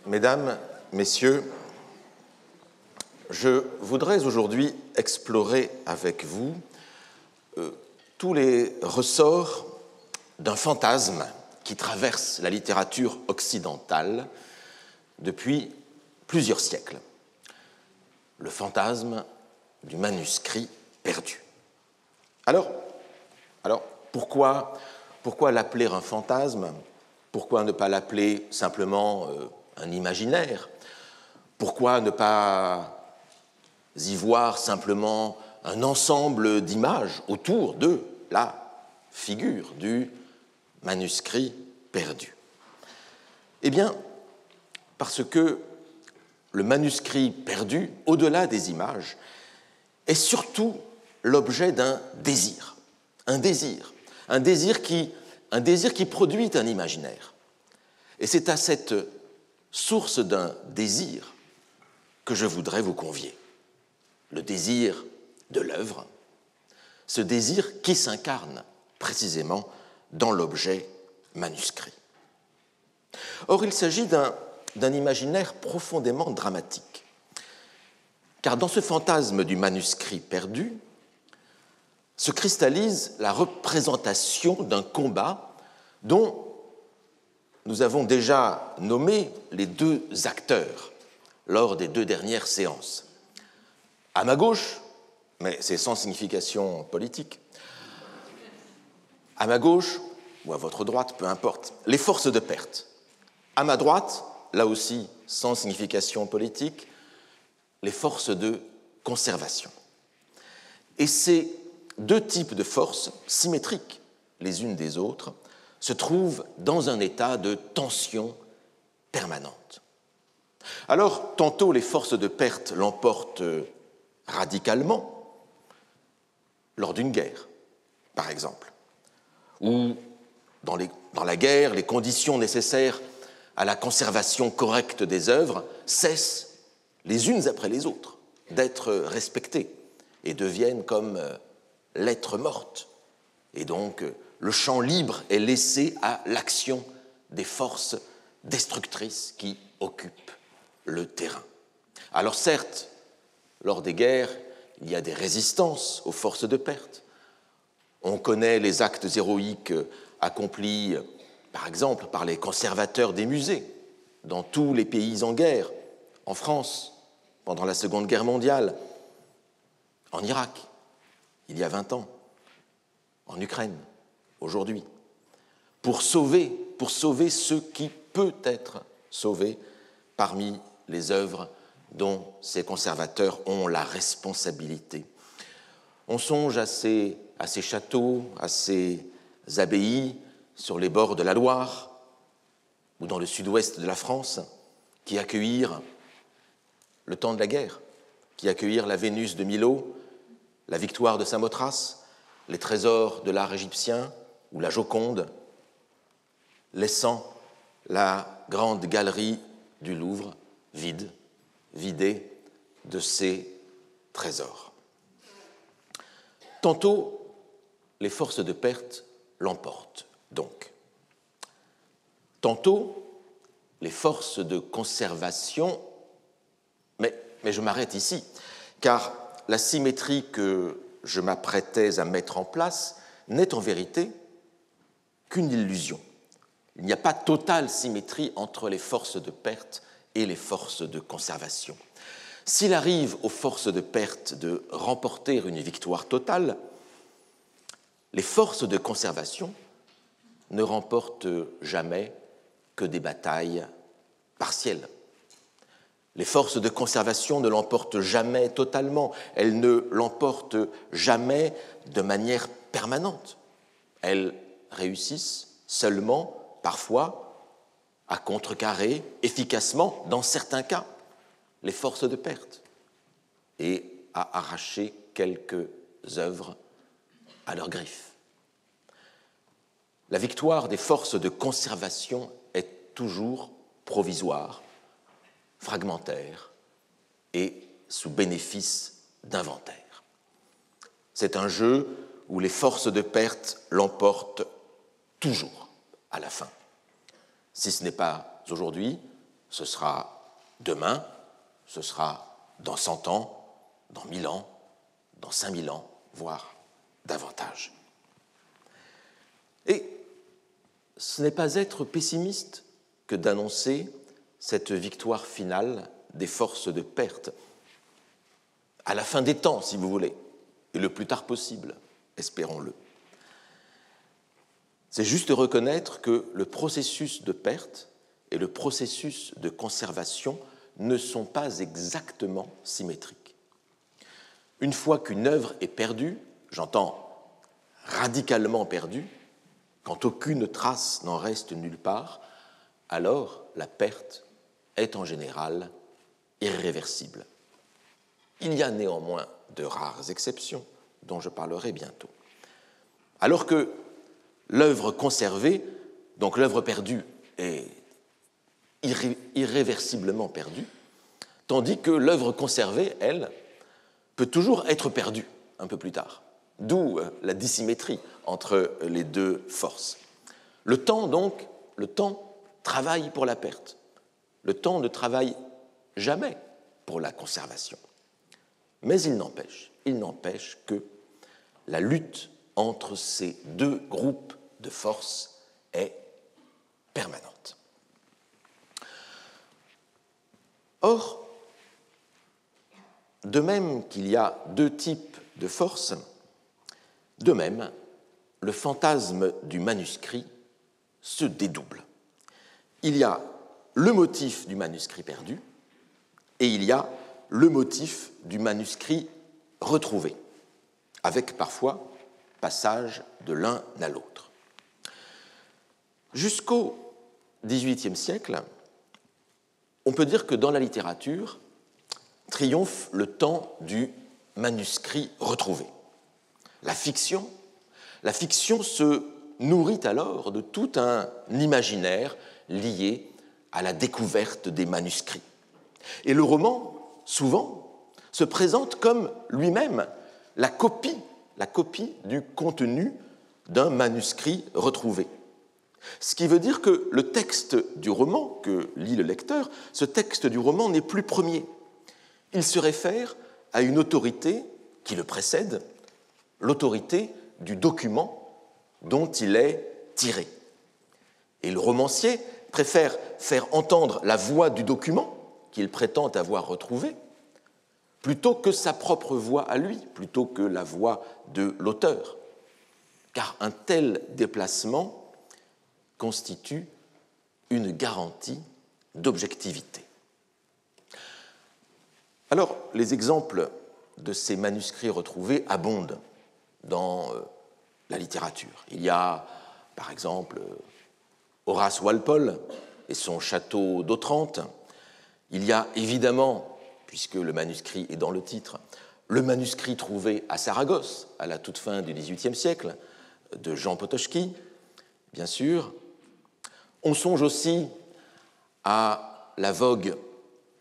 Mesdames, Messieurs, je voudrais aujourd'hui explorer avec vous tous les ressorts d'un fantasme qui traverse la littérature occidentale depuis plusieurs siècles. Le fantasme du manuscrit perdu. Alors pourquoi l'appeler un fantasme ? Pourquoi ne pas l'appeler simplement un imaginaire ? Pourquoi ne pas y voir simplement un ensemble d'images autour de la figure du manuscrit perdu ? Eh bien, parce que le manuscrit perdu, au-delà des images, est surtout l'objet d'un désir. Un désir qui produit un imaginaire. Et c'est à cette source d'un désir que je voudrais vous convier. Le désir de l'œuvre, ce désir qui s'incarne précisément dans l'objet manuscrit. Or, il s'agit d'un imaginaire profondément dramatique, car dans ce fantasme du manuscrit perdu se cristallise la représentation d'un combat dont nous avons déjà nommé les deux acteurs lors des deux dernières séances. À ma gauche, mais c'est sans signification politique, à ma gauche ou à votre droite, peu importe, les forces de perte. À ma droite, là aussi sans signification politique, les forces de conservation. Et ces deux types de forces, symétriques les unes des autres, se trouvent dans un état de tension permanente. Alors, tantôt les forces de perte l'emportent radicalement, lors d'une guerre, par exemple, où dans la guerre, les conditions nécessaires à la conservation correcte des œuvres cessent les unes après les autres d'être respectées et deviennent comme lettres mortes. Et donc, le champ libre est laissé à l'action des forces destructrices qui occupent le terrain. Alors certes, lors des guerres, il y a des résistances aux forces de perte. On connaît les actes héroïques accomplis, par exemple, par les conservateurs des musées dans tous les pays en guerre, en France, pendant la Seconde Guerre mondiale, en Irak, il y a 20 ans, en Ukraine, aujourd'hui, pour sauver ce qui peut être sauvé parmi les œuvres dont ces conservateurs ont la responsabilité. On songe à ces châteaux, à ces abbayes sur les bords de la Loire ou dans le sud-ouest de la France qui accueillirent le temps de la guerre, qui accueillirent la Vénus de Milo, la Victoire de Samothrace, les trésors de l'art égyptien ou la Joconde, laissant la grande galerie du Louvre vidée de ses trésors. Tantôt, les forces de perte l'emportent donc. Tantôt, les forces de conservation, mais je m'arrête ici, car la symétrie que je m'apprêtais à mettre en place n'est en vérité qu'une illusion. Il n'y a pas totale symétrie entre les forces de perte et les forces de conservation. S'il arrive aux forces de perte de remporter une victoire totale, les forces de conservation ne remportent jamais que des batailles partielles. Les forces de conservation ne l'emportent jamais totalement, elles ne l'emportent jamais de manière permanente. Elles réussissent seulement, parfois, à contrecarrer efficacement, dans certains cas, les forces de perte et à arracher quelques œuvres à leurs griffes. La victoire des forces de conservation est toujours provisoire, fragmentaire et sous bénéfice d'inventaire. C'est un jeu où les forces de perte l'emportent toujours à la fin. Si ce n'est pas aujourd'hui, Ce sera demain, ce sera dans 100 ans, dans 1000 ans, dans 5000 ans, voire davantage. Et ce n'est pas être pessimiste que d'annoncer cette victoire finale des forces de perte, à la fin des temps, si vous voulez, et le plus tard possible, espérons-le. C'est juste reconnaître que le processus de perte et le processus de conservation ne sont pas exactement symétriques. Une fois qu'une œuvre est perdue, j'entends radicalement perdue, quand aucune trace n'en reste nulle part, alors la perte est en général irréversible. Il y a néanmoins de rares exceptions, dont je parlerai bientôt. Alors que l'œuvre conservée, donc l'œuvre perdue, est irréversiblement perdue, tandis que l'œuvre conservée, elle, peut toujours être perdue un peu plus tard. D'où la dissymétrie entre les deux forces. Le temps, donc, le temps travaille pour la perte. Le temps ne travaille jamais pour la conservation. Mais il n'empêche que la lutte entre ces deux groupes de forces est permanente. Or, de même qu'il y a deux types de forces, de même, le fantasme du manuscrit se dédouble. Il y a le motif du manuscrit perdu et il y a le motif du manuscrit retrouvé, avec parfois passage de l'un à l'autre. Jusqu'au XVIIIe siècle, on peut dire que dans la littérature triomphe le temps du manuscrit retrouvé. La fiction se nourrit alors de tout un imaginaire lié à la découverte des manuscrits. Et le roman, souvent, se présente comme lui-même la copie du contenu d'un manuscrit retrouvé. Ce qui veut dire que le texte du roman que lit le lecteur, ce texte du roman n'est plus premier. Il se réfère à une autorité qui le précède, l'autorité du document dont il est tiré. Et le romancier préfère faire entendre la voix du document qu'il prétend avoir retrouvé plutôt que sa propre voix à lui, plutôt que la voix de l'auteur. Car un tel déplacement constitue une garantie d'objectivité. Alors, les exemples de ces manuscrits retrouvés abondent dans la littérature. Il y a, par exemple, Horace Walpole et son château d'Otrante. Il y a évidemment, puisque le manuscrit est dans le titre, le manuscrit trouvé à Saragosse à la toute fin du XVIIIe siècle de Jean Potoczki, bien sûr. On songe aussi à la vogue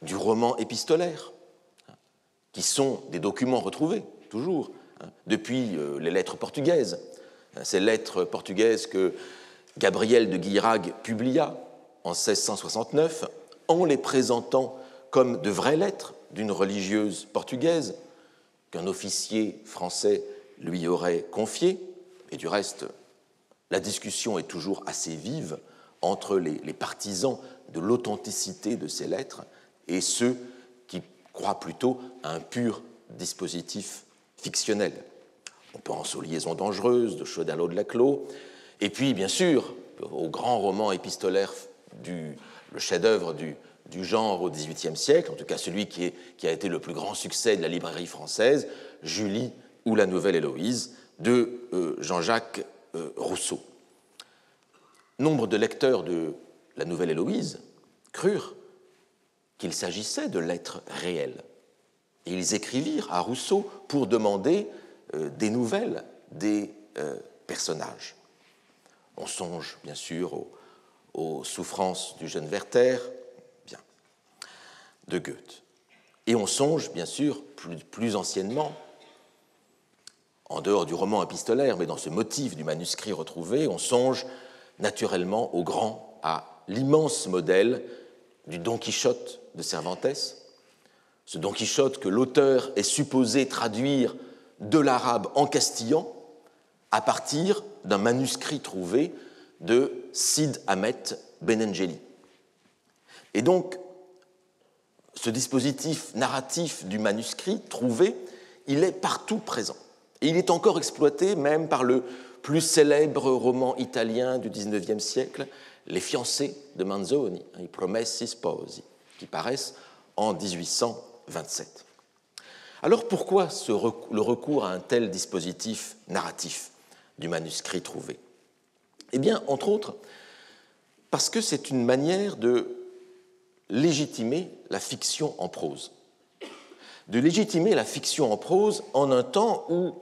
du roman épistolaire, qui sont des documents retrouvés, toujours, depuis les lettres portugaises. Ces lettres portugaises que Gabriel de Guirag publia en 1669 en les présentant comme de vraies lettres d'une religieuse portugaise qu'un officier français lui aurait confiées. Et du reste, la discussion est toujours assez vive entre les partisans de l'authenticité de ces lettres et ceux qui croient plutôt à un pur dispositif fictionnel. On pense aux Liaisons dangereuses de Chodalot de Laclos, et puis, bien sûr, au grand roman épistolaire, le chef-d'œuvre du genre au XVIIIe siècle, en tout cas celui qui a été le plus grand succès de la librairie française, Julie ou la Nouvelle Héloïse, de Jean-Jacques Rousseau. Nombre de lecteurs de la Nouvelle Héloïse crurent qu'il s'agissait de lettres réelles. Et ils écrivirent à Rousseau pour demander des nouvelles des personnages. On songe bien sûr aux souffrances du jeune Werther, bien, de Goethe. Et on songe bien sûr plus anciennement, en dehors du roman épistolaire, mais dans ce motif du manuscrit retrouvé, on songe naturellement au grand, à l'immense modèle du Don Quichotte de Cervantes, ce Don Quichotte que l'auteur est supposé traduire de l'arabe en castillan à partir d'un manuscrit trouvé de Cide Ahmet Benengeli. Et donc, ce dispositif narratif du manuscrit trouvé, il est partout présent. Et il est encore exploité même par le plus célèbre roman italien du XIXe siècle, Les fiancés de Manzoni, I Promessi Sposi, qui paraissent en 1827. Alors pourquoi le recours à un tel dispositif narratif du manuscrit trouvé? Eh bien, entre autres, parce que c'est une manière de légitimer la fiction en prose. De légitimer la fiction en prose en un temps où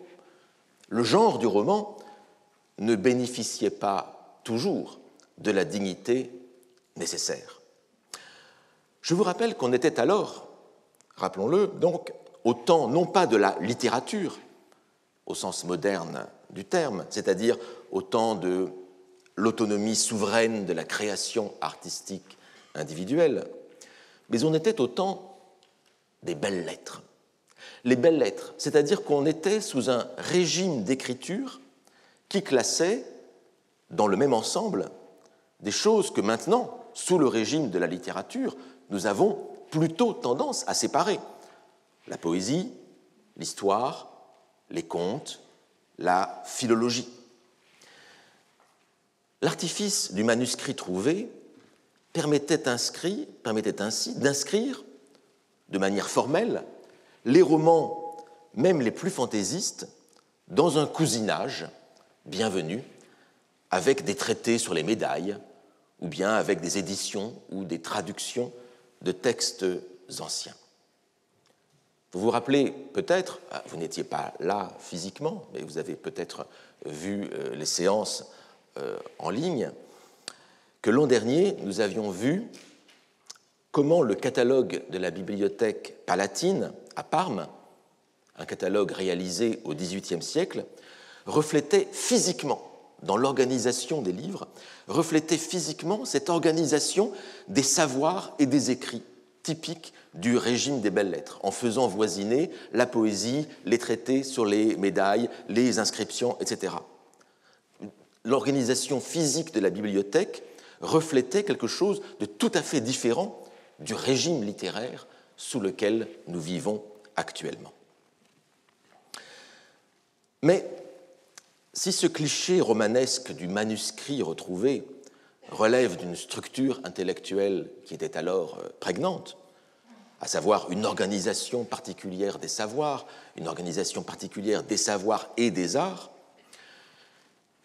le genre du roman ne bénéficiait pas toujours de la dignité nécessaire. Je vous rappelle qu'on était alors, rappelons-le, donc, au temps non pas de la littérature, au sens moderne du terme, c'est-à-dire au temps de l'autonomie souveraine de la création artistique individuelle, mais on était au temps des belles lettres. Les belles lettres, c'est-à-dire qu'on était sous un régime d'écriture qui classait dans le même ensemble des choses que maintenant, sous le régime de la littérature, nous avons plutôt tendance à séparer. La poésie, l'histoire, les contes, la philologie. L'artifice du manuscrit trouvé permettait ainsi d'inscrire de manière formelle les romans, même les plus fantaisistes, dans un cousinage bienvenu avec des traités sur les médailles ou bien avec des éditions ou des traductions de textes anciens. Vous vous rappelez peut-être, vous n'étiez pas là physiquement, mais vous avez peut-être vu les séances en ligne, que l'an dernier, nous avions vu comment le catalogue de la bibliothèque palatine à Parme, un catalogue réalisé au XVIIIe siècle, reflétait physiquement, dans l'organisation des livres, reflétait physiquement cette organisation des savoirs et des écrits typiques du régime des belles-lettres, en faisant voisiner la poésie, les traités sur les médailles, les inscriptions, etc. L'organisation physique de la bibliothèque reflétait quelque chose de tout à fait différent du régime littéraire sous lequel nous vivons actuellement. Mais si ce cliché romanesque du manuscrit retrouvé relève d'une structure intellectuelle qui était alors prégnante, à savoir une organisation particulière des savoirs, une organisation particulière des savoirs et des arts,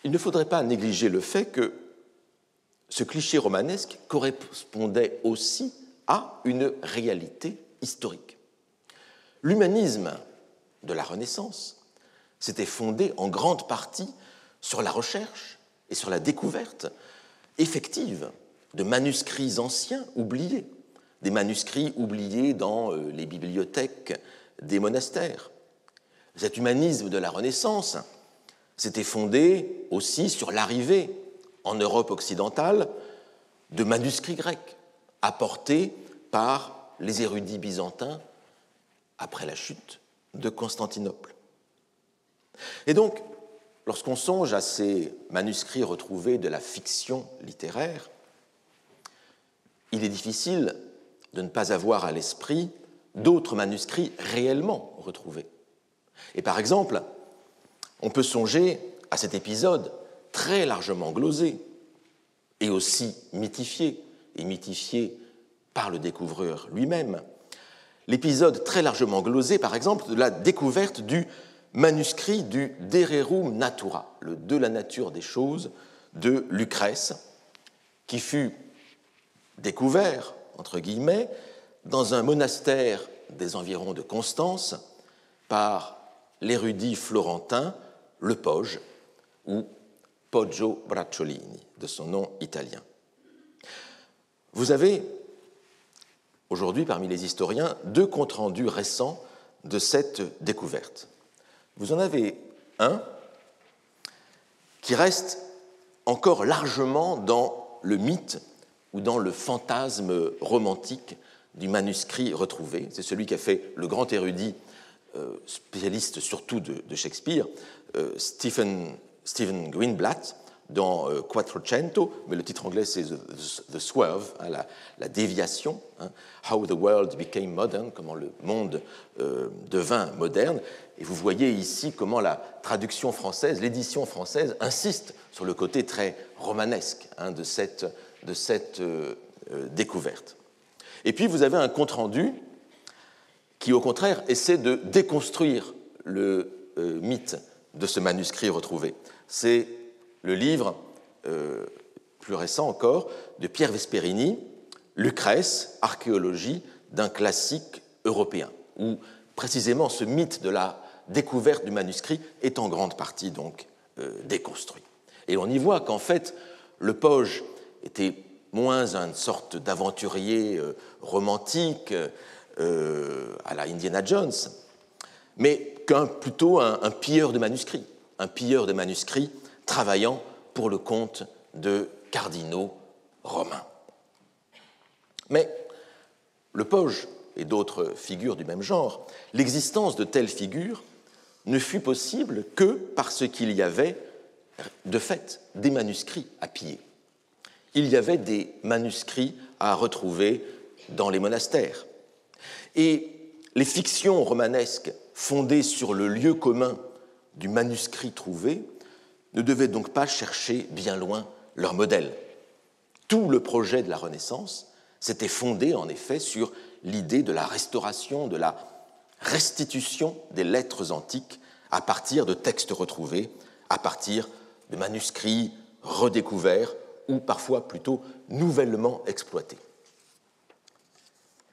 il ne faudrait pas négliger le fait que ce cliché romanesque correspondait aussi à une réalité historique. L'humanisme de la Renaissance s'était fondé en grande partie sur la recherche et sur la découverte effective de manuscrits anciens oubliés, des manuscrits oubliés dans les bibliothèques des monastères. Cet humanisme de la Renaissance s'était fondé aussi sur l'arrivée en Europe occidentale de manuscrits grecs apportés par les érudits byzantins après la chute de Constantinople. Et donc, lorsqu'on songe à ces manuscrits retrouvés de la fiction littéraire, il est difficile de ne pas avoir à l'esprit d'autres manuscrits réellement retrouvés. Et par exemple, on peut songer à cet épisode très largement glosé et aussi mythifié, et mythifié par le découvreur lui-même, l'épisode très largement glosé, par exemple, de la découverte du manuscrit du De Rerum Natura, le De la nature des choses de Lucrèce, qui fut découvert, entre guillemets, dans un monastère des environs de Constance par l'érudit florentin Le Poge, ou Poggio Bracciolini, de son nom italien. Vous avez aujourd'hui, parmi les historiens, deux comptes rendus récents de cette découverte. Vous en avez un qui reste encore largement dans le mythe ou dans le fantasme romantique du manuscrit retrouvé. C'est celui qu'a fait le grand érudit, spécialiste surtout de Shakespeare, Stephen Greenblatt, dans Quattrocento, mais le titre anglais c'est The Swerve, hein, la déviation, hein, How the World Became Modern, comment le monde devint moderne. Et vous voyez ici comment la traduction française, l'édition française, insiste sur le côté très romanesque, hein, de cette découverte. Et puis vous avez un compte-rendu qui, au contraire, essaie de déconstruire le mythe de ce manuscrit retrouvé. C'est le livre plus récent encore de Pierre Vesperini, Lucrèce, archéologie d'un classique européen, où précisément ce mythe de la découverte du manuscrit est en grande partie donc déconstruit. Et on y voit qu'en fait, le Poge était moins une sorte d'aventurier romantique à la Indiana Jones, mais plutôt un pilleur de manuscrits, travaillant pour le compte de cardinaux romains. Mais le Poge et d'autres figures du même genre, l'existence de telles figures ne fut possible que parce qu'il y avait, de fait, des manuscrits à piller. Il y avait des manuscrits à retrouver dans les monastères. Et les fictions romanesques fondées sur le lieu commun du manuscrit trouvé ne devaient donc pas chercher bien loin leur modèle. Tout le projet de la Renaissance s'était fondé en effet sur l'idée de la restauration, de la restitution des lettres antiques à partir de textes retrouvés, à partir de manuscrits redécouverts ou parfois plutôt nouvellement exploités.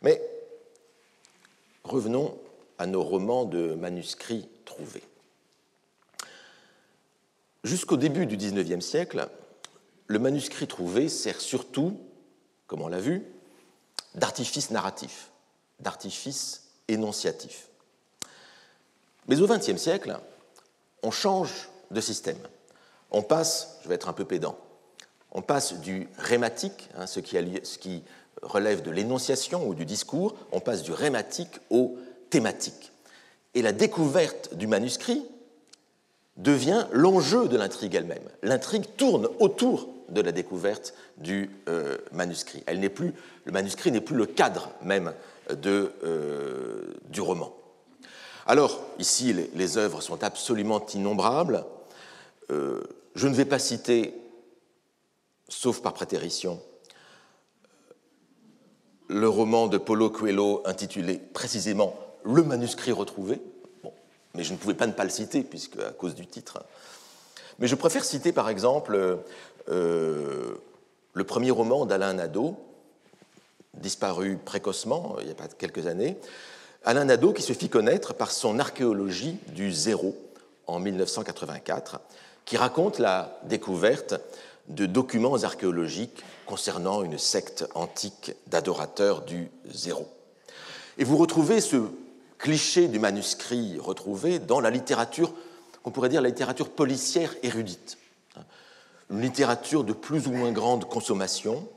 Mais revenons à nos romans de manuscrits trouvés. Jusqu'au début du XIXe siècle, le manuscrit trouvé sert surtout, comme on l'a vu, d'artifice narratif, d'artifice énonciatif. Mais au XXe siècle, on change de système. On passe, je vais être un peu pédant, on passe du rhématique, hein, ce qui relève de l'énonciation ou du discours, on passe du rhématique au thématique. Et la découverte du manuscrit devient l'enjeu de l'intrigue elle-même. L'intrigue tourne autour de la découverte du manuscrit. Le manuscrit n'est plus le cadre même du roman. Alors, ici, les œuvres sont absolument innombrables. Je ne vais pas citer, sauf par prétérition, le roman de Paulo Coelho intitulé précisément « Le manuscrit retrouvé ». Mais je ne pouvais pas ne pas le citer, puisque à cause du titre. Mais je préfère citer, par exemple, le premier roman d'Alain Nadeau, disparu précocement, il y a pas quelques années. Alain Nadeau qui se fit connaître par son archéologie du zéro en 1984, qui raconte la découverte de documents archéologiques concernant une secte antique d'adorateurs du zéro. Et vous retrouvez ce cliché du manuscrit retrouvé dans la littérature, qu'on pourrait dire la littérature policière érudite. Une littérature de plus ou moins grande consommation,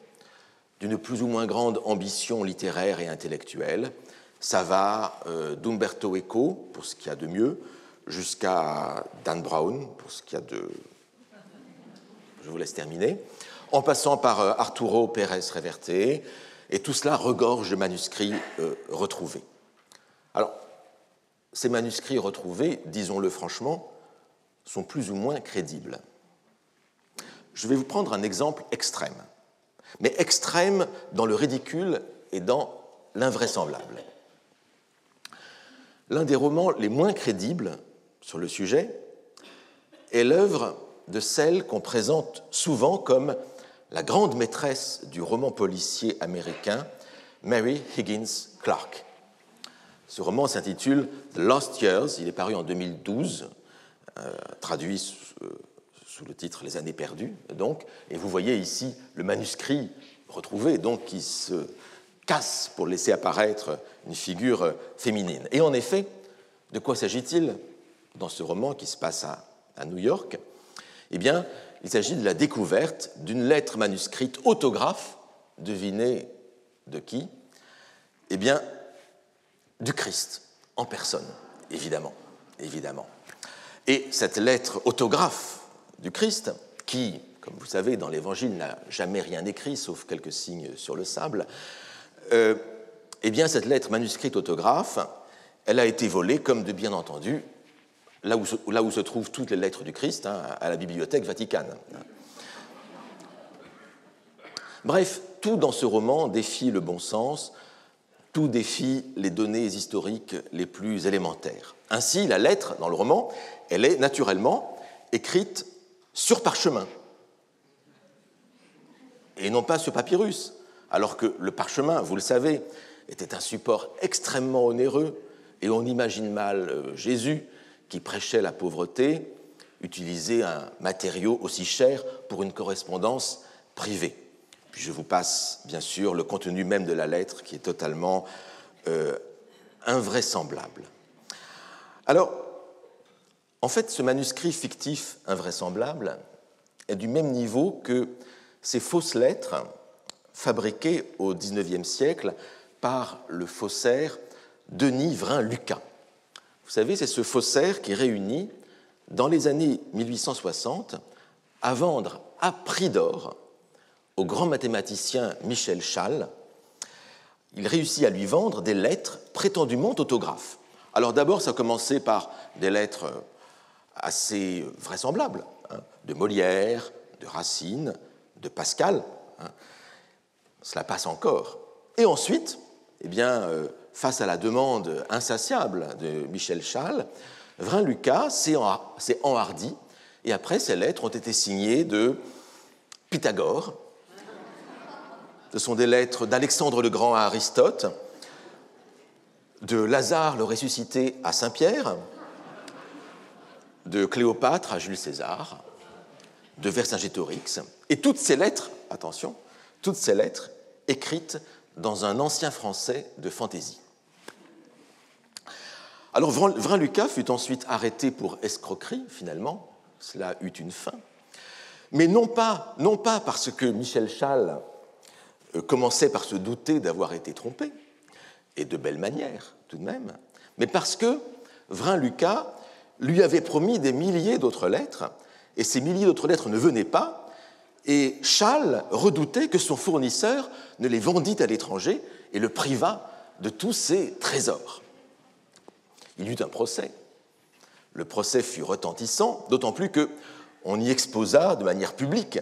d'une plus ou moins grande ambition littéraire et intellectuelle. Ça va d'Umberto Eco, pour ce qu'il y a de mieux, jusqu'à Dan Brown, pour ce qu'il y a de... Je vous laisse terminer. En passant par Arturo Pérez Reverte, et tout cela regorge de manuscrits retrouvés. Alors, ces manuscrits retrouvés, disons-le franchement, sont plus ou moins crédibles. Je vais vous prendre un exemple extrême, mais extrême dans le ridicule et dans l'invraisemblable. L'un des romans les moins crédibles sur le sujet est l'œuvre de celle qu'on présente souvent comme la grande maîtresse du roman policier américain, Mary Higgins Clark. Ce roman s'intitule « The Lost Years », il est paru en 2012, traduit sous le titre « Les années perdues », donc, et vous voyez ici le manuscrit retrouvé, donc, qui se casse pour laisser apparaître une figure féminine. Et en effet, de quoi s'agit-il dans ce roman qui se passe à New York ? Eh bien, il s'agit de la découverte d'une lettre manuscrite autographe devinez de qui? Eh bien, du Christ, en personne, évidemment. Et cette lettre autographe du Christ, qui, comme vous savez, dans l'Évangile n'a jamais rien écrit, sauf quelques signes sur le sable, eh bien, cette lettre manuscrite autographe, elle a été volée, comme de bien entendu, là où se trouvent toutes les lettres du Christ, à la Bibliothèque Vaticane. Bref, tout dans ce roman défie le bon sens, tout défie les données historiques les plus élémentaires. Ainsi, la lettre, dans le roman, elle est naturellement écrite sur parchemin, et non pas sur papyrus, alors que le parchemin, vous le savez, était un support extrêmement onéreux, et on imagine mal Jésus, qui prêchait la pauvreté, utiliser un matériau aussi cher pour une correspondance privée. Puis je vous passe, bien sûr, le contenu même de la lettre, qui est totalement invraisemblable. Alors, en fait, ce manuscrit fictif invraisemblable est du même niveau que ces fausses lettres fabriquées au XIXe siècle par le faussaire Denis Vrain-Lucas. Vous savez, c'est ce faussaire qui réunit, dans les années 1860, à vendre à prix d'or au grand mathématicien Michel Chasles. Il réussit à lui vendre des lettres prétendument autographes. Alors d'abord, ça a commencé par des lettres assez vraisemblables, de Molière, de Racine, de Pascal. Cela passe encore. Et ensuite, eh bien, face à la demande insatiable de Michel Chasles, Vrain-Lucas s'est enhardi, et après, ces lettres ont été signées de Pythagore. Ce sont des lettres d'Alexandre le Grand à Aristote, de Lazare le ressuscité à Saint-Pierre, de Cléopâtre à Jules César, de Vercingétorix, et toutes ces lettres, attention, toutes ces lettres écrites dans un ancien français de fantaisie. Alors Vrain-Lucas fut ensuite arrêté pour escroquerie, finalement, cela eut une fin, mais non pas parce que Michel Chasles commençait par se douter d'avoir été trompé, et de belle manière tout de même, mais parce que Vrain-Lucas lui avait promis des milliers d'autres lettres, et ces milliers d'autres lettres ne venaient pas, et Chasles redoutait que son fournisseur ne les vendît à l'étranger et le privât de tous ses trésors. Il y eut un procès. Le procès fut retentissant, d'autant plus qu'on y exposa de manière publique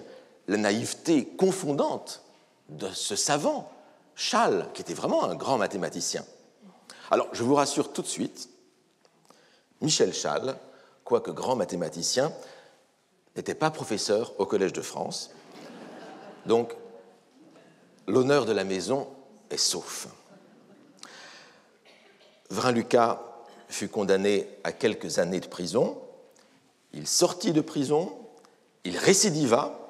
la naïveté confondante de ce savant, Chasles, qui était vraiment un grand mathématicien. Alors, je vous rassure tout de suite, Michel Chasles, quoique grand mathématicien, n'était pas professeur au Collège de France. Donc, l'honneur de la maison est sauf. Vrain-Lucas fut condamné à quelques années de prison. Il sortit de prison, il récidiva,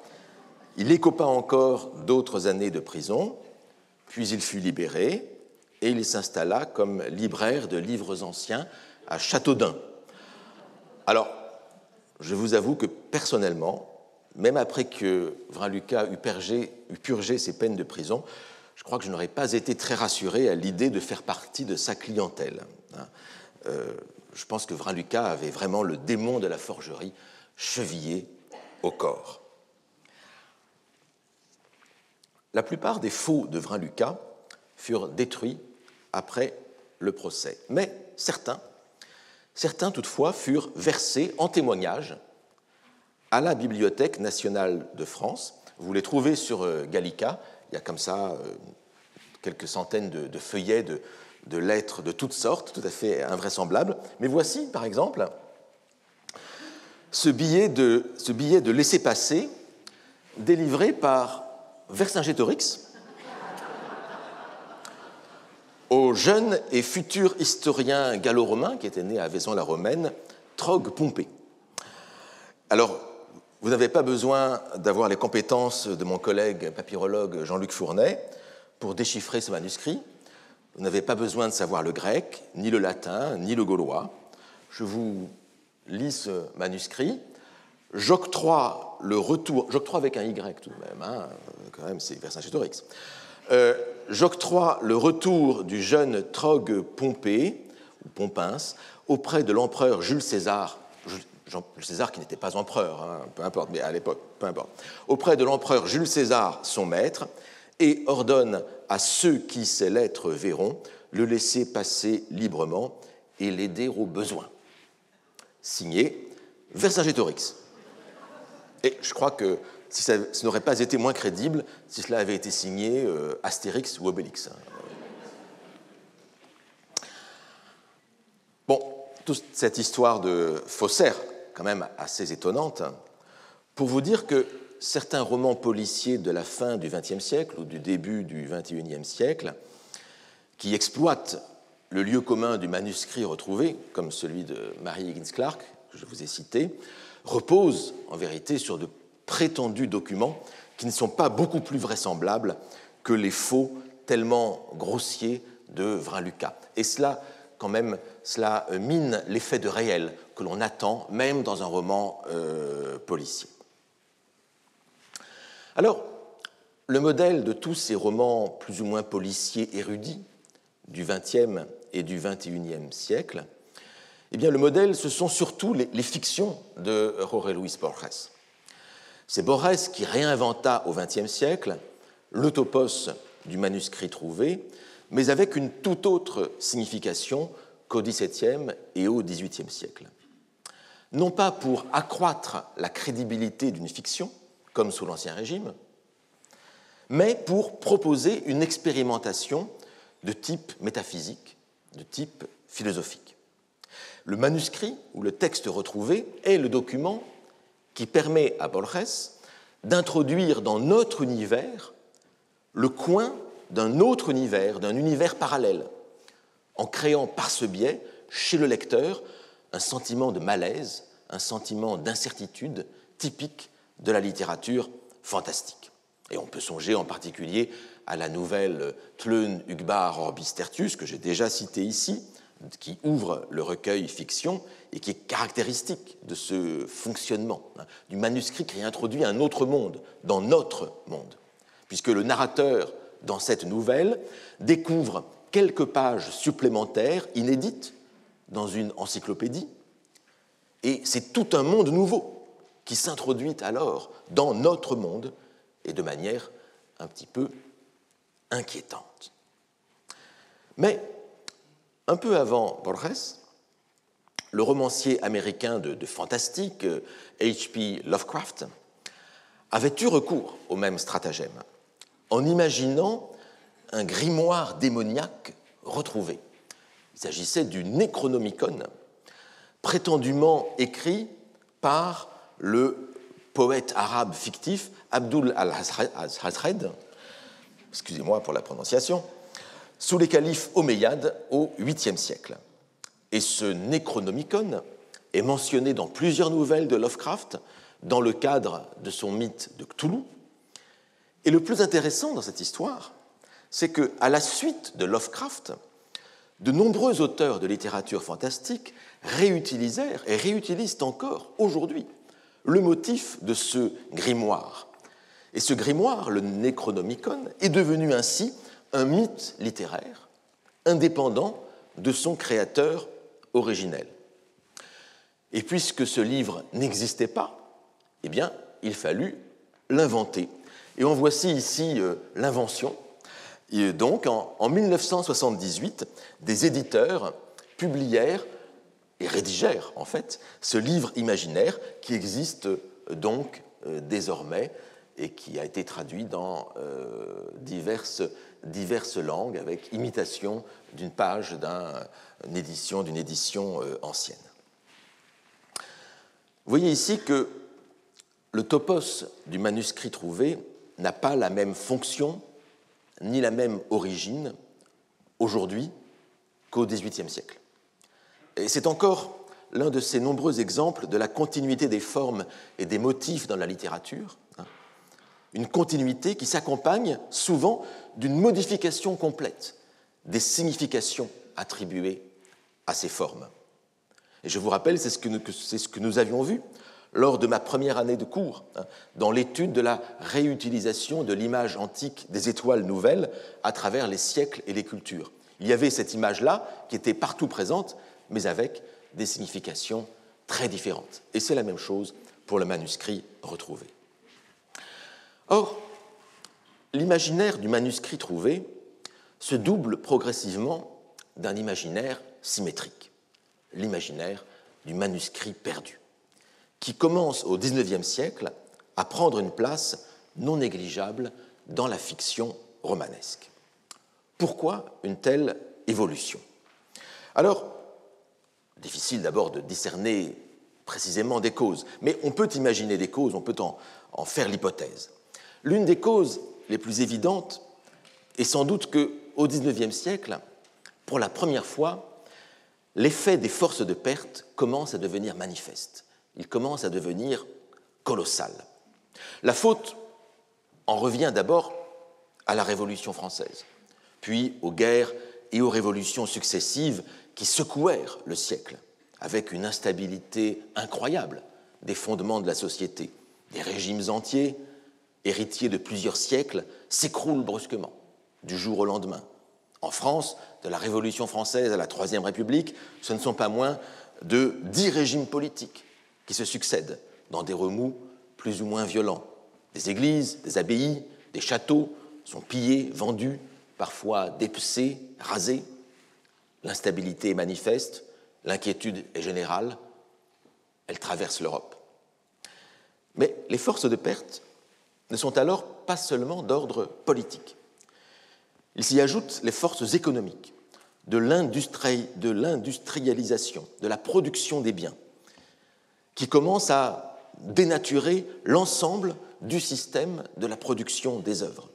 il écopa encore d'autres années de prison, puis il fut libéré et il s'installa comme libraire de livres anciens à Châteaudun. Alors, je vous avoue que personnellement, même après que Vrain-Lucas eut purgé ses peines de prison, je crois que je n'aurais pas été très rassuré à l'idée de faire partie de sa clientèle. Je pense que Vrain-Lucas avait vraiment le démon de la forgerie chevillé au corps. La plupart des faux de Vrain-Lucas furent détruits après le procès, mais certains toutefois furent versés en témoignage à la Bibliothèque nationale de France. Vous les trouvez sur Gallica, il y a comme ça quelques centaines de feuillets de lettres de toutes sortes, tout à fait invraisemblables. Mais voici, par exemple, ce billet de laissez-passer délivré par Vercingétorix au jeune et futur historien gallo-romain qui était né à Vaison-la-Romaine, Trogue Pompée. Alors, vous n'avez pas besoin d'avoir les compétences de mon collègue papyrologue Jean-Luc Fournet pour déchiffrer ce manuscrit. Vous n'avez pas besoin de savoir le grec, ni le latin, ni le gaulois. Je vous lis ce manuscrit. J'octroie le retour, j'octroie avec un Y tout de même, hein, quand même c'est Vercingétorix, j'octroie le retour du jeune Trogue Pompée, ou Pompins, auprès de l'empereur Jules César, Jules César qui n'était pas empereur, hein, peu importe, mais à l'époque, peu importe, auprès de l'empereur Jules César, son maître, et ordonne à ceux qui ces lettres verront le laisser passer librement et l'aider au besoin. Signé Vercingétorix. Et je crois que ce n'aurait pas été moins crédible si cela avait été signé Astérix ou Obélix. Bon, toute cette histoire de faussaire, quand même assez étonnante, pour vous dire que certains romans policiers de la fin du XXe siècle ou du début du XXIe siècle, qui exploitent le lieu commun du manuscrit retrouvé, comme celui de Mary Higgins Clark, que je vous ai cité, reposent en vérité sur de prétendus documents qui ne sont pas beaucoup plus vraisemblables que les faux tellement grossiers de Vrain-Lucas. Et cela, quand même, cela mine l'effet de réel que l'on attend, même dans un roman policier. Alors, le modèle de tous ces romans plus ou moins policiers érudits du XXe et du XXIe siècle, eh bien, le modèle, ce sont surtout les fictions de Jorge Luis Borges. C'est Borges qui réinventa au XXe siècle le topos du manuscrit trouvé, mais avec une toute autre signification qu'au XVIIe et au XVIIIe siècle. Non pas pour accroître la crédibilité d'une fiction, comme sous l'Ancien Régime, mais pour proposer une expérimentation de type métaphysique, de type philosophique. Le manuscrit ou le texte retrouvé est le document qui permet à Borges d'introduire dans notre univers le coin d'un autre univers, d'un univers parallèle, en créant par ce biais, chez le lecteur, un sentiment de malaise, un sentiment d'incertitude typique de la littérature fantastique. Et on peut songer en particulier à la nouvelle Tlön Uqbar Orbis Tertius, que j'ai déjà citée ici, qui ouvre le recueil fiction et qui est caractéristique de ce fonctionnement du manuscrit qui introduit un autre monde dans notre monde, puisque le narrateur, dans cette nouvelle, découvre quelques pages supplémentaires, inédites, dans une encyclopédie, et c'est tout un monde nouveau qui s'introduit alors dans notre monde, et de manière un petit peu inquiétante. Mais, un peu avant Borges, le romancier américain de fantastique, H.P. Lovecraft, avait eu recours au même stratagème, en imaginant un grimoire démoniaque retrouvé. Il s'agissait du Necronomicon, prétendument écrit par le poète arabe fictif Abdul al-Hazred, excusez-moi pour la prononciation, sous les califes omeyyades au 8e siècle. Et ce Necronomicon est mentionné dans plusieurs nouvelles de Lovecraft dans le cadre de son mythe de Cthulhu. Et le plus intéressant dans cette histoire, c'est qu'à la suite de Lovecraft, de nombreux auteurs de littérature fantastique réutilisèrent et réutilisent encore aujourd'hui le motif de ce grimoire. Et ce grimoire, le Necronomicon, est devenu ainsi un mythe littéraire indépendant de son créateur originel. Et puisque ce livre n'existait pas, eh bien, il fallut l'inventer. Et en voici ici l'invention. Et donc, en 1978, des éditeurs publièrent et rédigèrent, en fait, ce livre imaginaire qui existe donc désormais et qui a été traduit dans diverses langues avec imitation d'une page d'une édition ancienne. Vous voyez ici que le topos du manuscrit trouvé n'a pas la même fonction ni la même origine aujourd'hui qu'au XVIIIe siècle. Et c'est encore l'un de ces nombreux exemples de la continuité des formes et des motifs dans la littérature, une continuité qui s'accompagne souvent d'une modification complète des significations attribuées à ces formes. Et je vous rappelle, c'est ce que nous avions vu lors de ma première année de cours, dans l'étude de la réutilisation de l'image antique des étoiles nouvelles à travers les siècles et les cultures. Il y avait cette image-là qui était partout présente, mais avec des significations très différentes. Et c'est la même chose pour le manuscrit retrouvé. Or, l'imaginaire du manuscrit trouvé se double progressivement d'un imaginaire symétrique, l'imaginaire du manuscrit perdu, qui commence au XIXe siècle à prendre une place non négligeable dans la fiction romanesque. Pourquoi une telle évolution? Alors, difficile d'abord de discerner précisément des causes, mais on peut imaginer des causes, on peut en faire l'hypothèse. L'une des causes les plus évidentes est sans doute qu'au XIXe siècle, pour la première fois, l'effet des forces de perte commence à devenir manifeste. Il commence à devenir colossal. La faute en revient d'abord à la Révolution française, puis aux guerres et aux révolutions successives qui secouèrent le siècle, avec une instabilité incroyable des fondements de la société. Des régimes entiers, héritiers de plusieurs siècles, s'écroulent brusquement, du jour au lendemain. En France, de la Révolution française à la Troisième République, ce ne sont pas moins de 10 régimes politiques qui se succèdent dans des remous plus ou moins violents. Des églises, des abbayes, des châteaux sont pillés, vendus, parfois dépecés, rasés. L'instabilité est manifeste, l'inquiétude est générale, elle traverse l'Europe. Mais les forces de perte ne sont alors pas seulement d'ordre politique. Il s'y ajoute les forces économiques, de l'industrialisation, de la production des biens, qui commencent à dénaturer l'ensemble du système de la production des œuvres.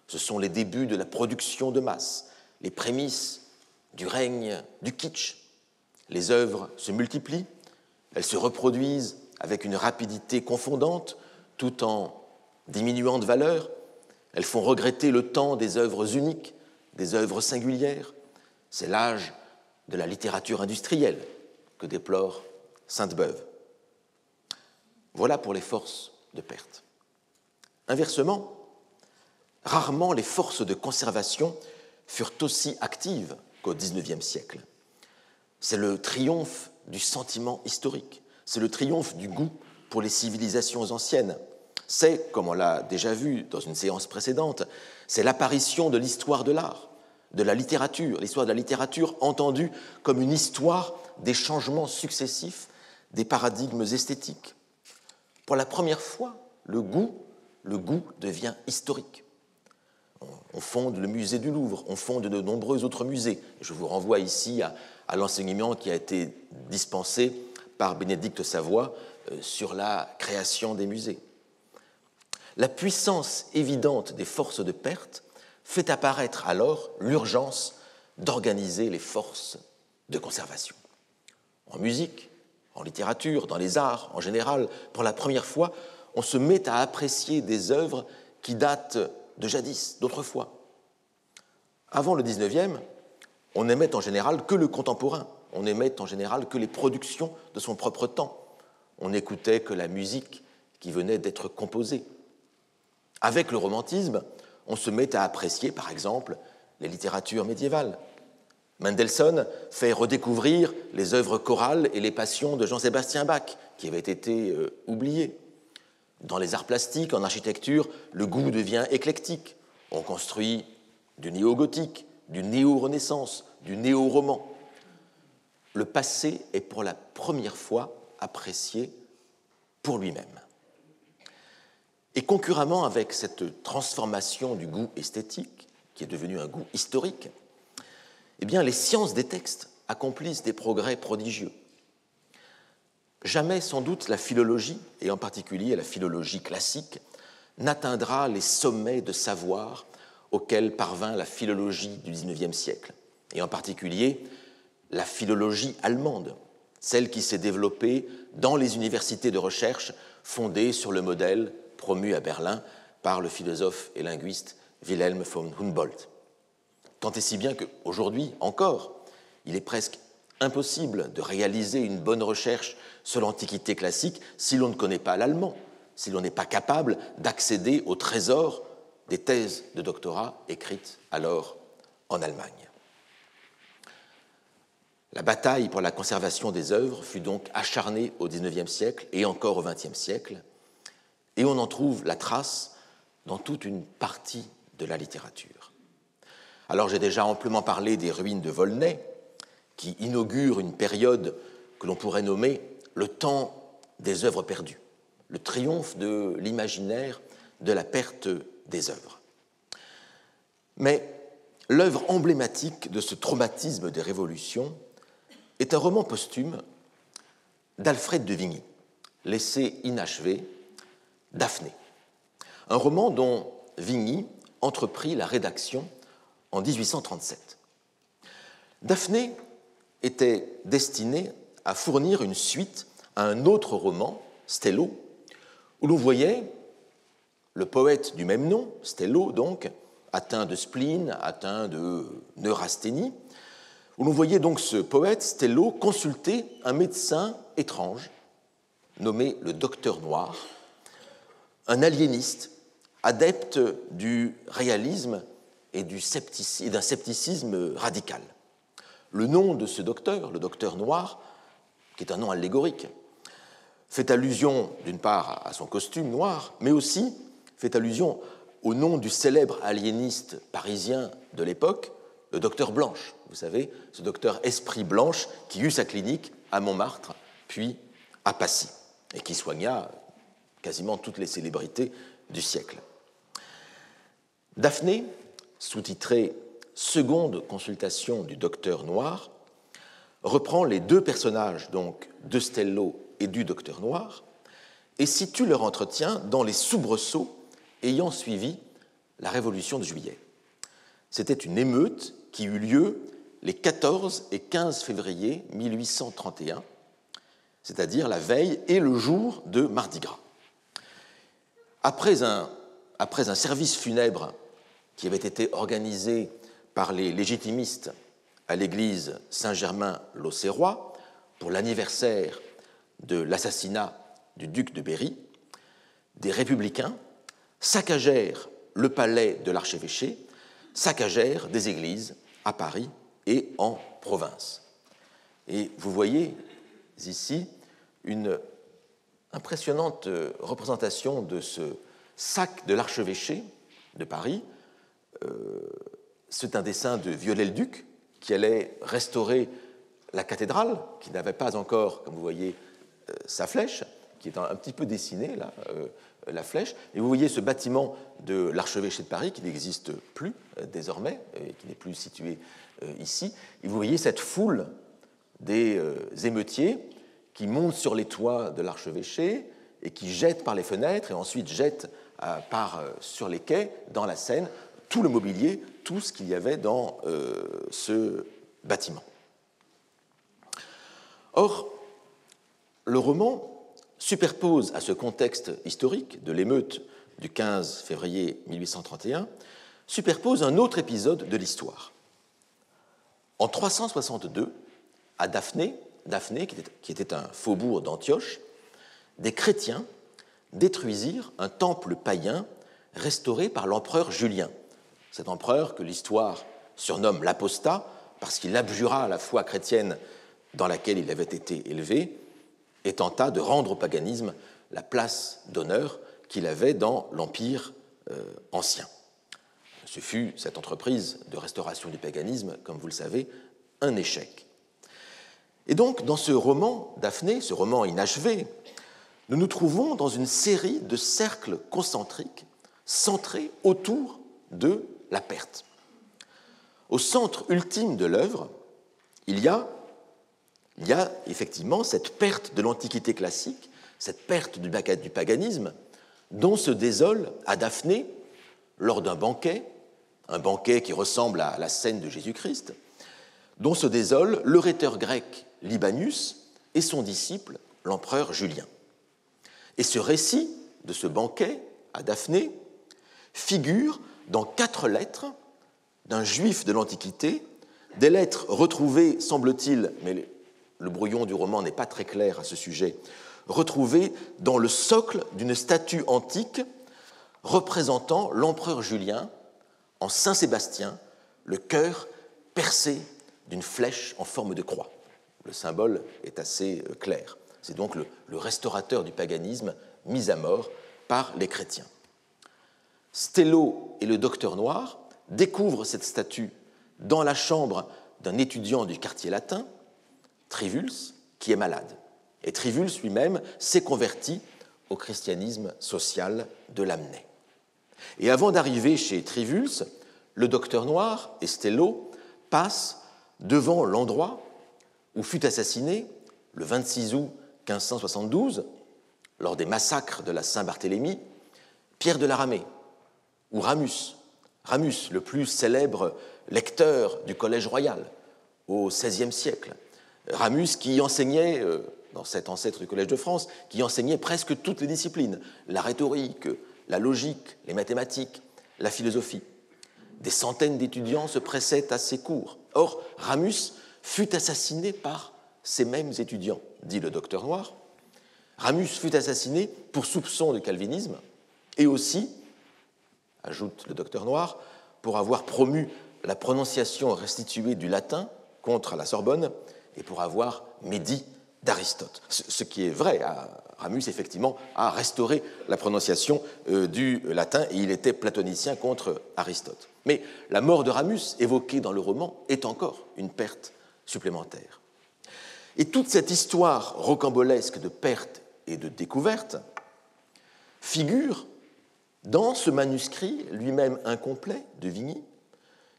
Ce sont les débuts de la production de masse, les prémices du règne du kitsch. Les œuvres se multiplient, elles se reproduisent avec une rapidité confondante, tout en diminuant de valeur. Elles font regretter le temps des œuvres uniques, des œuvres singulières. C'est l'âge de la littérature industrielle que déplore Sainte-Beuve. Voilà pour les forces de perte. Inversement, rarement les forces de conservation furent aussi actives qu'au XIXe siècle. C'est le triomphe du sentiment historique, c'est le triomphe du goût pour les civilisations anciennes. C'est, comme on l'a déjà vu dans une séance précédente, c'est l'apparition de l'histoire de l'art, de la littérature, l'histoire de la littérature entendue comme une histoire des changements successifs des paradigmes esthétiques. Pour la première fois, le goût devient historique. On fonde le musée du Louvre, on fonde de nombreux autres musées. Je vous renvoie ici à l'enseignement qui a été dispensé par Bénédicte Savoy sur la création des musées. La puissance évidente des forces de perte fait apparaître alors l'urgence d'organiser les forces de conservation. En musique, en littérature, dans les arts en général, pour la première fois, on se met à apprécier des œuvres qui datent de jadis, d'autrefois. Avant le XIXe, on n'aimait en général que le contemporain, on n'aimait en général que les productions de son propre temps, on n'écoutait que la musique qui venait d'être composée. Avec le romantisme, on se met à apprécier, par exemple, les littératures médiévales. Mendelssohn fait redécouvrir les œuvres chorales et les passions de Jean-Sébastien Bach, qui avaient été oubliées. Dans les arts plastiques, en architecture, le goût devient éclectique. On construit du néo-gothique, du néo-renaissance, du néo-roman. Le passé est pour la première fois apprécié pour lui-même. Et concurremment avec cette transformation du goût esthétique, qui est devenu un goût historique, eh bien, les sciences des textes accomplissent des progrès prodigieux. Jamais, sans doute, la philologie, et en particulier la philologie classique, n'atteindra les sommets de savoir auxquels parvint la philologie du XIXe siècle, et en particulier la philologie allemande, celle qui s'est développée dans les universités de recherche fondées sur le modèle promu à Berlin par le philosophe et linguiste Wilhelm von Humboldt. Tant et si bien qu'aujourd'hui encore, il est presque impossible de réaliser une bonne recherche sur l'Antiquité classique si l'on ne connaît pas l'allemand, si l'on n'est pas capable d'accéder au trésor des thèses de doctorat écrites alors en Allemagne. La bataille pour la conservation des œuvres fut donc acharnée au XIXe siècle et encore au XXe siècle, et on en trouve la trace dans toute une partie de la littérature. Alors j'ai déjà amplement parlé des ruines de Volnay, qui inaugurent une période que l'on pourrait nommer le temps des œuvres perdues, le triomphe de l'imaginaire de la perte des œuvres. Mais l'œuvre emblématique de ce traumatisme des révolutions est un roman posthume d'Alfred de Vigny, laissé inachevé, Daphné, un roman dont Vigny entreprit la rédaction en 1837. Daphné était destiné à fournir une suite à un autre roman, Stello, où l'on voyait le poète du même nom, Stello donc, atteint de spleen, atteint de neurasthénie, où l'on voyait donc ce poète, Stello, consulter un médecin étrange, nommé le Docteur Noir, un aliéniste, adepte du réalisme et d'un scepticisme radical. Le nom de ce docteur, le Docteur Noir, qui est un nom allégorique, fait allusion d'une part à son costume noir, mais aussi fait allusion au nom du célèbre aliéniste parisien de l'époque, le Docteur Blanche. Vous savez, ce docteur Esprit Blanche qui eut sa clinique à Montmartre, puis à Passy, et qui soigna quasiment toutes les célébrités du siècle. Daphné, sous-titrée « Seconde consultation du Docteur Noir », reprend les deux personnages, donc de Stello et du Docteur Noir, et situe leur entretien dans les soubresauts ayant suivi la Révolution de Juillet. C'était une émeute qui eut lieu les 14 et 15 février 1831, c'est-à-dire la veille et le jour de Mardi Gras. Après un service funèbre qui avait été organisé par les légitimistes à l'église Saint-Germain-l'Auxerrois pour l'anniversaire de l'assassinat du duc de Berry, des républicains saccagèrent le palais de l'archevêché, saccagèrent des églises à Paris et en province. Et vous voyez ici une impressionnante représentation de ce sac de l'archevêché de Paris. C'est un dessin de Viollet-le-Duc qui allait restaurer la cathédrale, qui n'avait pas encore, comme vous voyez, sa flèche, qui est un petit peu dessinée, là, la flèche. Et vous voyez ce bâtiment de l'archevêché de Paris qui n'existe plus désormais, et qui n'est plus situé ici. Et vous voyez cette foule des émeutiers qui montent sur les toits de l'archevêché et qui jettent par les fenêtres et ensuite jettent sur les quais, dans la Seine, tout le mobilier, tout ce qu'il y avait dans ce bâtiment. Or, le roman superpose à ce contexte historique de l'émeute du 15 février 1831, superpose un autre épisode de l'histoire. En 362, à Daphné, qui était un faubourg d'Antioche, des chrétiens détruisirent un temple païen restauré par l'empereur Julien. Cet empereur que l'histoire surnomme l'apostat parce qu'il abjura la foi chrétienne dans laquelle il avait été élevé et tenta de rendre au paganisme la place d'honneur qu'il avait dans l'Empire ancien. Ce fut cette entreprise de restauration du paganisme, comme vous le savez, un échec. Et donc, dans ce roman, Daphné, ce roman inachevé, nous nous trouvons dans une série de cercles concentriques centrés autour de la perte. Au centre ultime de l'œuvre, il y a effectivement cette perte de l'Antiquité classique, cette perte du paganisme, dont se désole à Daphné lors d'un banquet, un banquet qui ressemble à la scène de Jésus-Christ, dont se désole le rhéteur grec Libanius et son disciple, l'empereur Julien. Et ce récit de ce banquet à Daphné figure dans 4 lettres d'un juif de l'Antiquité des lettres retrouvées, semble-t-il, mais le brouillon du roman n'est pas très clair à ce sujet, retrouvées dans le socle d'une statue antique représentant l'empereur Julien en Saint-Sébastien, le cœur percé d'une flèche en forme de croix. Le symbole est assez clair. C'est donc le restaurateur du paganisme mis à mort par les chrétiens. Stello et le docteur Noir découvrent cette statue dans la chambre d'un étudiant du quartier latin, Trivulus, qui est malade. Et Trivulus lui-même s'est converti au christianisme social de Lamennais. Et avant d'arriver chez Trivulus, le docteur Noir et Stello passent devant l'endroit où fut assassiné, le 26 août 1572, lors des massacres de la Saint-Barthélemy, Pierre de la Ramée, ou Ramus, le plus célèbre lecteur du Collège royal au XVIe siècle. Ramus qui enseignait, dans cet ancêtre du Collège de France, qui enseignait presque toutes les disciplines, la rhétorique, la logique, les mathématiques, la philosophie. Des centaines d'étudiants se pressaient à ses cours. Or, Ramus fut assassiné par ces mêmes étudiants, dit le docteur Noir. Ramus fut assassiné pour soupçon de calvinisme et aussi, ajoute le docteur Noir, pour avoir promu la prononciation restituée du latin contre la Sorbonne et pour avoir médit d'Aristote. Ce qui est vrai, Ramus, effectivement, a restauré la prononciation du latin et il était platonicien contre Aristote. Mais la mort de Ramus, évoquée dans le roman, est encore une perte supplémentaire. Et toute cette histoire rocambolesque de perte et de découverte figure dans ce manuscrit, lui-même incomplet, de Vigny,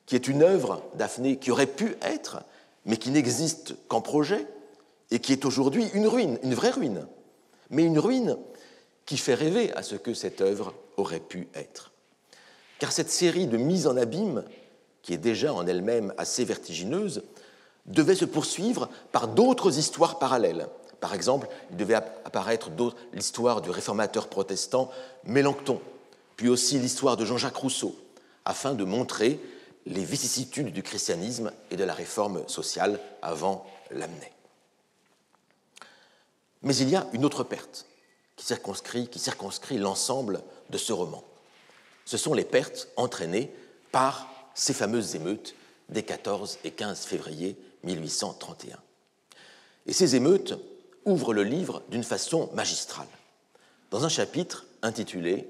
qui est une œuvre, Daphné, qui aurait pu être, mais qui n'existe qu'en projet, et qui est aujourd'hui une ruine, une vraie ruine, mais une ruine qui fait rêver à ce que cette œuvre aurait pu être. Car cette série de mises en abîme, qui est déjà en elle-même assez vertigineuse, devait se poursuivre par d'autres histoires parallèles. Par exemple, il devait apparaître l'histoire du réformateur protestant Mélenchon, puis aussi l'histoire de Jean-Jacques Rousseau, afin de montrer les vicissitudes du christianisme et de la réforme sociale avant Lamennais. Mais il y a une autre perte qui circonscrit l'ensemble de ce roman. Ce sont les pertes entraînées par ces fameuses émeutes des 14 et 15 février 1831. Et ces émeutes ouvrent le livre d'une façon magistrale, dans un chapitre intitulé,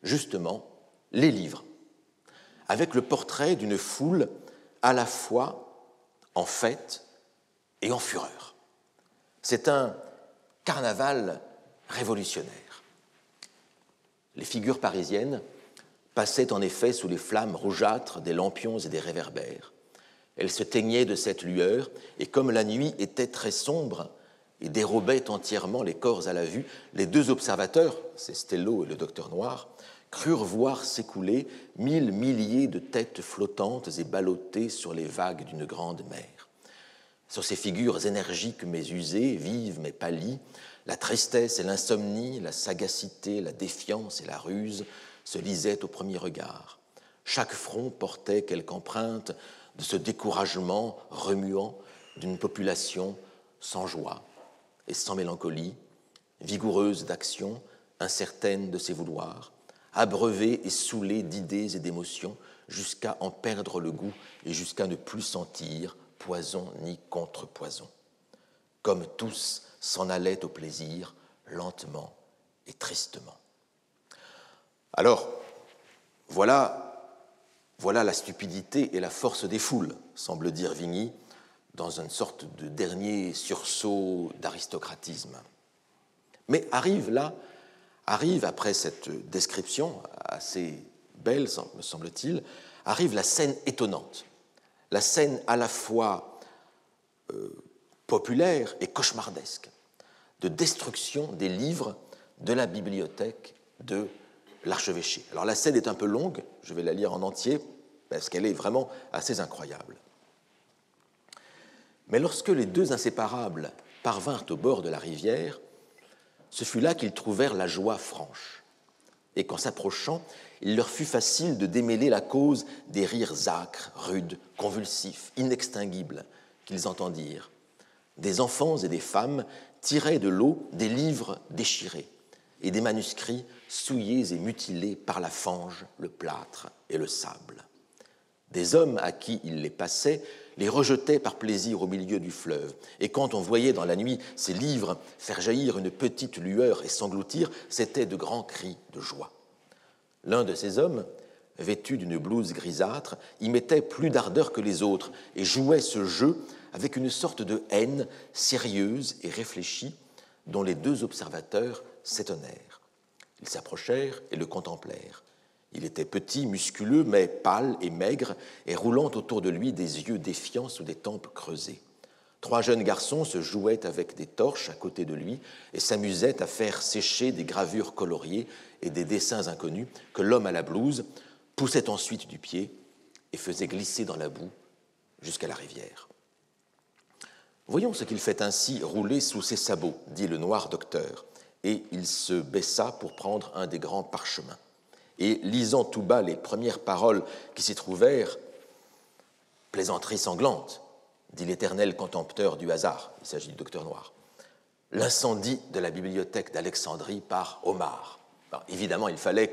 justement, « Les livres », avec le portrait d'une foule à la fois en fête et en fureur. C'est un carnaval révolutionnaire. Les figures parisiennes passaient en effet sous les flammes rougeâtres des lampions et des réverbères. Elles se teignaient de cette lueur, et comme la nuit était très sombre et dérobait entièrement les corps à la vue, les deux observateurs, c'est Stello et le docteur Noir, crurent voir s'écouler 1000 milliers de têtes flottantes et ballottées sur les vagues d'une grande mer. Sur ces figures énergiques mais usées, vives mais pâlies, la tristesse et l'insomnie, la sagacité, la défiance et la ruse se lisaient au premier regard. Chaque front portait quelque empreinte de ce découragement remuant d'une population sans joie et sans mélancolie, vigoureuse d'action, incertaine de ses vouloirs, abreuvée et saoulée d'idées et d'émotions, jusqu'à en perdre le goût et jusqu'à ne plus sentir poison ni contre-poison. Comme tous s'en allaient au plaisir, lentement et tristement. Alors, voilà la stupidité et la force des foules, semble dire Vigny, dans une sorte de dernier sursaut d'aristocratisme. Mais arrive après cette description assez belle, me semble-t-il, arrive la scène étonnante, la scène à la fois populaire et cauchemardesque, de destruction des livres de la bibliothèque de l'archevêché. Alors la scène est un peu longue, je vais la lire en entier, parce qu'elle est vraiment assez incroyable. Mais lorsque les deux inséparables parvinrent au bord de la rivière, ce fut là qu'ils trouvèrent la joie franche. Et qu'en s'approchant, il leur fut facile de démêler la cause des rires âcres, rudes, convulsifs, inextinguibles qu'ils entendirent. Des enfants et des femmes tiraient de l'eau des livres déchirés et des manuscrits souillés et mutilés par la fange, le plâtre et le sable. Des hommes à qui ils les passaient les rejetaient par plaisir au milieu du fleuve, et quand on voyait dans la nuit ces livres faire jaillir une petite lueur et s'engloutir, c'étaient de grands cris de joie. L'un de ces hommes, vêtu d'une blouse grisâtre, y mettait plus d'ardeur que les autres et jouait ce jeu avec une sorte de haine sérieuse et réfléchie dont les deux observateurs s'étonnèrent. Ils s'approchèrent et le contemplèrent. Il était petit, musculeux, mais pâle et maigre, et roulant autour de lui des yeux défiants sous des tempes creusées. 3 jeunes garçons se jouaient avec des torches à côté de lui et s'amusaient à faire sécher des gravures coloriées et des dessins inconnus que l'homme à la blouse poussait ensuite du pied et faisait glisser dans la boue jusqu'à la rivière. « Voyons ce qu'il fait ainsi rouler sous ses sabots, dit le noir docteur, et il se baissa pour prendre un des grands parchemins. Et lisant tout bas les premières paroles qui s'y trouvèrent, « Plaisanterie sanglante, dit l'éternel contempteur du hasard, il s'agit du docteur Noir, l'incendie de la bibliothèque d'Alexandrie par Omar. » Alors, évidemment, il fallait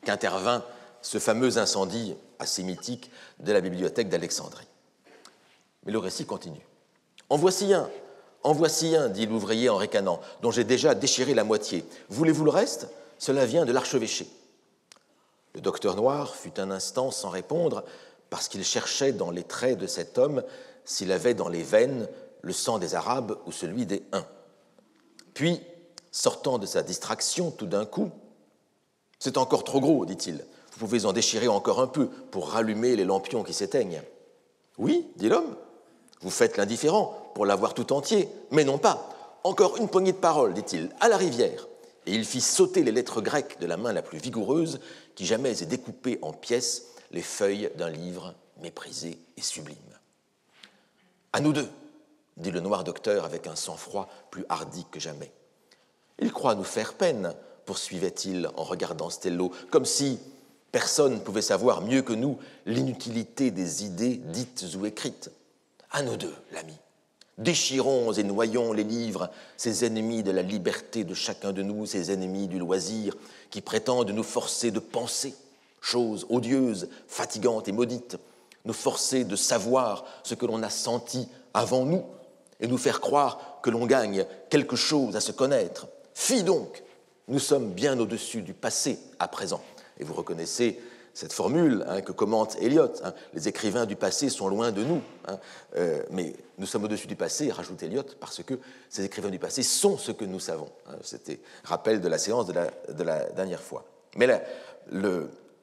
qu'intervint ce fameux incendie assez mythique de la bibliothèque d'Alexandrie. Mais le récit continue. « En voici un, dit l'ouvrier en ricanant, dont j'ai déjà déchiré la moitié. Voulez-vous le reste? Cela vient de l'archevêché. » Le docteur Noir fut un instant sans répondre parce qu'il cherchait dans les traits de cet homme s'il avait dans les veines le sang des Arabes ou celui des Huns. Puis, sortant de sa distraction tout d'un coup, « C'est encore trop gros, dit-il. Vous pouvez en déchirer encore un peu pour rallumer les lampions qui s'éteignent. »« Oui, dit l'homme. Vous faites l'indifférent pour l'avoir tout entier, mais non pas. Encore une poignée de paroles, dit-il, à la rivière. » Et il fit sauter les lettres grecques de la main la plus vigoureuse qui jamais ait découpé en pièces les feuilles d'un livre méprisé et sublime. « À nous deux, dit le noir docteur avec un sang-froid plus hardi que jamais. « Il croit nous faire peine, poursuivait-il en regardant Stello, comme si personne ne pouvait savoir mieux que nous l'inutilité des idées dites ou écrites. À nous deux, l'ami. Déchirons et noyons les livres, ces ennemis de la liberté de chacun de nous, ces ennemis du loisir, qui prétendent nous forcer de penser, choses odieuses, fatigantes et maudites, nous forcer de savoir ce que l'on a senti avant nous et nous faire croire que l'on gagne quelque chose à se connaître. Fi donc, nous sommes bien au-dessus du passé à présent. » Et vous reconnaissez cette formule que commente Eliot, les écrivains du passé sont loin de nous, mais nous sommes au-dessus du passé, rajoute Eliot, parce que ces écrivains du passé sont ce que nous savons. C'était rappel de la séance de la dernière fois. Mais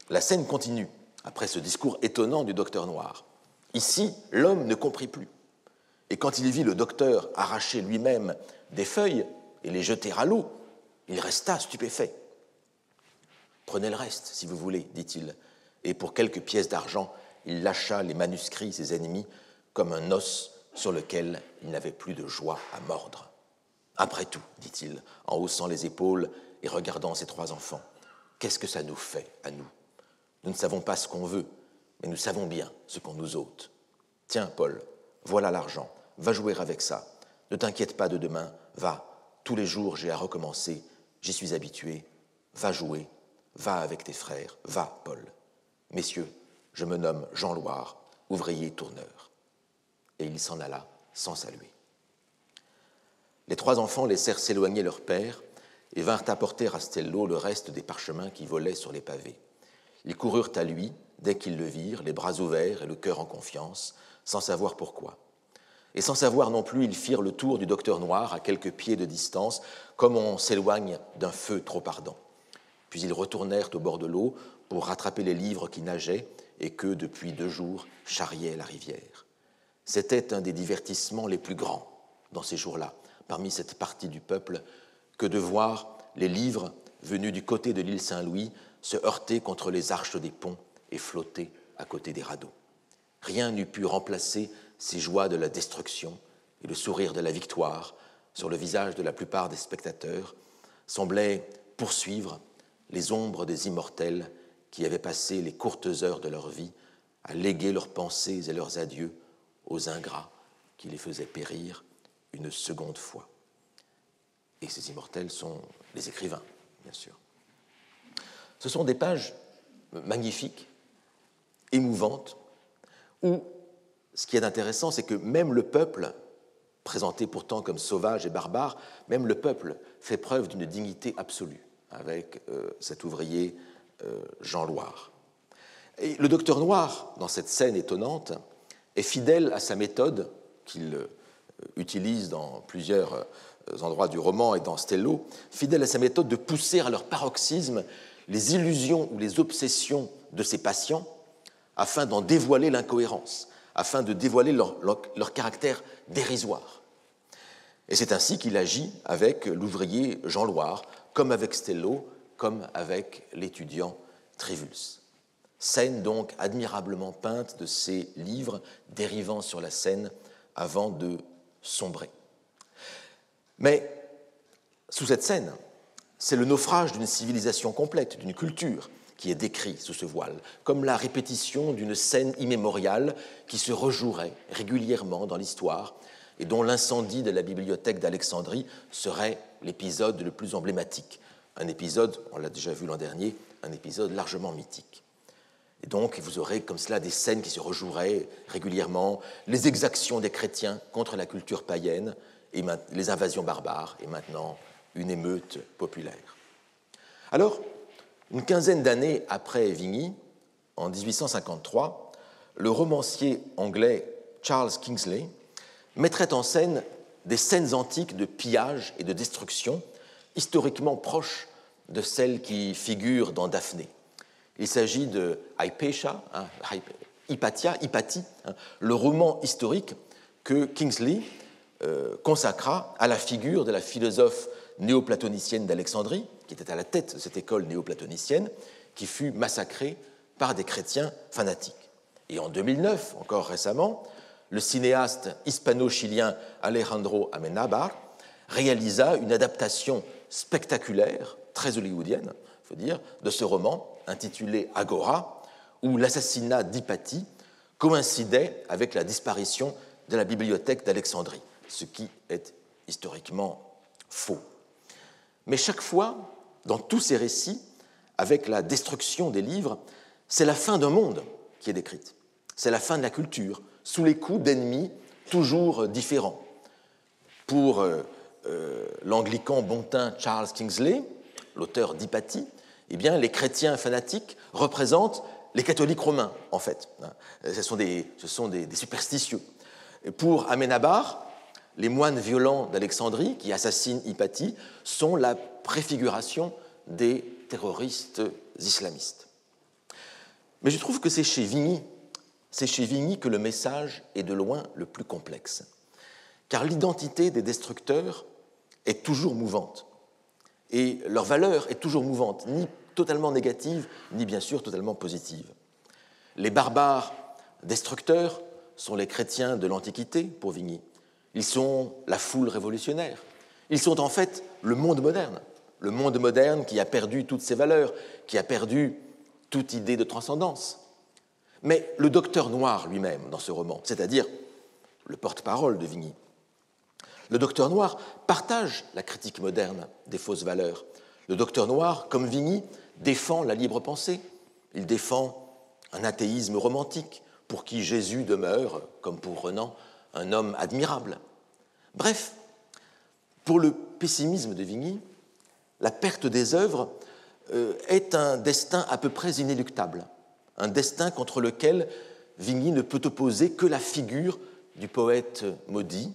la scène continue, après ce discours étonnant du docteur Noir. Ici, l'homme ne comprit plus. Et quand il vit le docteur arracher lui-même des feuilles et les jeter à l'eau, il resta stupéfait. « Prenez le reste, si vous voulez, dit-il, et pour quelques pièces d'argent, il lâcha les manuscrits, ses ennemis, comme un os sur lequel il n'avait plus de joie à mordre. « Après tout, dit-il, en haussant les épaules et regardant ses 3 enfants, qu'est-ce que ça nous fait, à nous? Nous ne savons pas ce qu'on veut, mais nous savons bien ce qu'on nous ôte. Tiens, Paul, voilà l'argent, va jouer avec ça. Ne t'inquiète pas de demain, va, tous les jours j'ai à recommencer, j'y suis habitué, va jouer. Va avec tes frères, va, Paul. Messieurs, je me nomme Jean Loire, ouvrier tourneur. » Et il s'en alla sans saluer. Les 3 enfants laissèrent s'éloigner leur père et vinrent apporter à Stello le reste des parchemins qui volaient sur les pavés. Ils coururent à lui, dès qu'ils le virent, les bras ouverts et le cœur en confiance, sans savoir pourquoi. Et sans savoir non plus, ils firent le tour du docteur Noir à quelques pieds de distance, comme on s'éloigne d'un feu trop ardent. Puis ils retournèrent au bord de l'eau pour rattraper les livres qui nageaient et que, depuis 2 jours, charriait la rivière. C'était un des divertissements les plus grands dans ces jours-là, parmi cette partie du peuple, que de voir les livres venus du côté de l'île Saint-Louis se heurter contre les arches des ponts et flotter à côté des radeaux. Rien n'eût pu remplacer ces joies de la destruction et le sourire de la victoire sur le visage de la plupart des spectateurs semblait poursuivre les ombres des immortels qui avaient passé les courtes heures de leur vie à léguer leurs pensées et leurs adieux aux ingrats qui les faisaient périr une seconde fois. Et ces immortels sont les écrivains, bien sûr. Ce sont des pages magnifiques, émouvantes, où ce qui est intéressant, c'est que même le peuple, présenté pourtant comme sauvage et barbare, même le peuple fait preuve d'une dignité absolue avec cet ouvrier Jean Loire. Et le docteur Noir, dans cette scène étonnante, est fidèle à sa méthode qu'il utilise dans plusieurs endroits du roman et dans Stello, fidèle à sa méthode de pousser à leur paroxysme les illusions ou les obsessions de ses patients afin d'en dévoiler l'incohérence, afin de dévoiler leur caractère dérisoire. Et c'est ainsi qu'il agit avec l'ouvrier Jean Loire, comme avec Stello, comme avec l'étudiant Trivulus. Scène donc admirablement peinte de ces livres dérivant sur la scène avant de sombrer. Mais sous cette scène, c'est le naufrage d'une civilisation complète, d'une culture, qui est décrit sous ce voile, comme la répétition d'une scène immémoriale qui se rejouerait régulièrement dans l'histoire et dont l'incendie de la bibliothèque d'Alexandrie serait l'épisode le plus emblématique. Un épisode, on l'a déjà vu l'an dernier, un épisode largement mythique. Et donc, vous aurez comme cela des scènes qui se rejoueraient régulièrement, les exactions des chrétiens contre la culture païenne, et les invasions barbares, et maintenant une émeute populaire. Alors, une quinzaine d'années après Vigny, en 1853, le romancier anglais Charles Kingsley mettrait en scène des scènes antiques de pillage et de destruction, historiquement proches de celles qui figurent dans Daphné. Il s'agit de Hypatia, Hypatie, le roman historique que Kingsley consacra à la figure de la philosophe néoplatonicienne d'Alexandrie, qui était à la tête de cette école néoplatonicienne, qui fut massacrée par des chrétiens fanatiques. Et en 2009, encore récemment, le cinéaste hispano-chilien Alejandro Amenábar réalisa une adaptation spectaculaire, très hollywoodienne, il faut dire, de ce roman intitulé Agora, où l'assassinat d'Hypatie coïncidait avec la disparition de la bibliothèque d'Alexandrie, ce qui est historiquement faux. Mais chaque fois, dans tous ces récits, avec la destruction des livres, c'est la fin d'un monde qui est décrite. C'est la fin de la culture, sous les coups d'ennemis toujours différents. Pour l'anglican bontain Charles Kingsley, l'auteur d'Hypatie, eh bien, les chrétiens fanatiques représentent les catholiques romains, en fait. Ce sont des superstitieux. Et pour Amenábar, les moines violents d'Alexandrie qui assassinent Hypatie sont la préfiguration des terroristes islamistes. Mais je trouve que c'est chez Vigny que le message est de loin le plus complexe, car l'identité des destructeurs est toujours mouvante, et leur valeur est toujours mouvante, ni totalement négative, ni bien sûr totalement positive. Les barbares destructeurs sont les chrétiens de l'Antiquité, pour Vigny. Ils sont la foule révolutionnaire. Ils sont en fait le monde moderne qui a perdu toutes ses valeurs, qui a perdu toute idée de transcendance. Mais le docteur Noir lui-même, dans ce roman, c'est-à-dire le porte-parole de Vigny, le docteur Noir partage la critique moderne des fausses valeurs. Le docteur Noir, comme Vigny, défend la libre pensée. Il défend un athéisme romantique pour qui Jésus demeure, comme pour Renan, un homme admirable. Bref, pour le pessimisme de Vigny, la perte des œuvres est un destin à peu près inéluctable, un destin contre lequel Vigny ne peut opposer que la figure du poète maudit,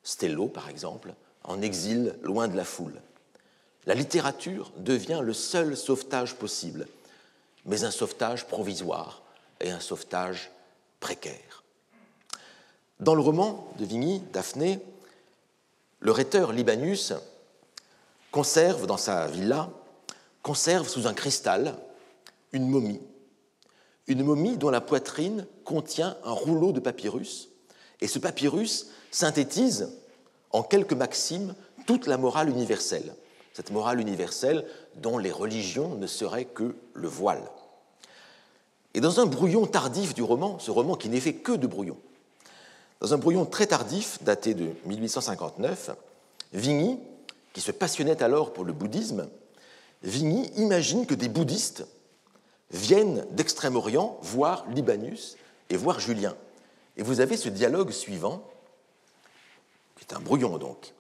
Stello par exemple, en exil loin de la foule. La littérature devient le seul sauvetage possible, mais un sauvetage provisoire et un sauvetage précaire. Dans le roman de Vigny, Daphné, le rhéteur Libanius conserve dans sa villa, sous un cristal une momie dont la poitrine contient un rouleau de papyrus, et ce papyrus synthétise en quelques maximes toute la morale universelle, cette morale universelle dont les religions ne seraient que le voile. Et dans un brouillon tardif du roman, ce roman qui n'est fait que de brouillons, dans un brouillon très tardif, daté de 1859, Vigny, qui se passionnait alors pour le bouddhisme, Vigny imagine que des bouddhistes viennent d'Extrême-Orient voir Libanius et voir Julien. Et vous avez ce dialogue suivant, qui est un brouillon donc.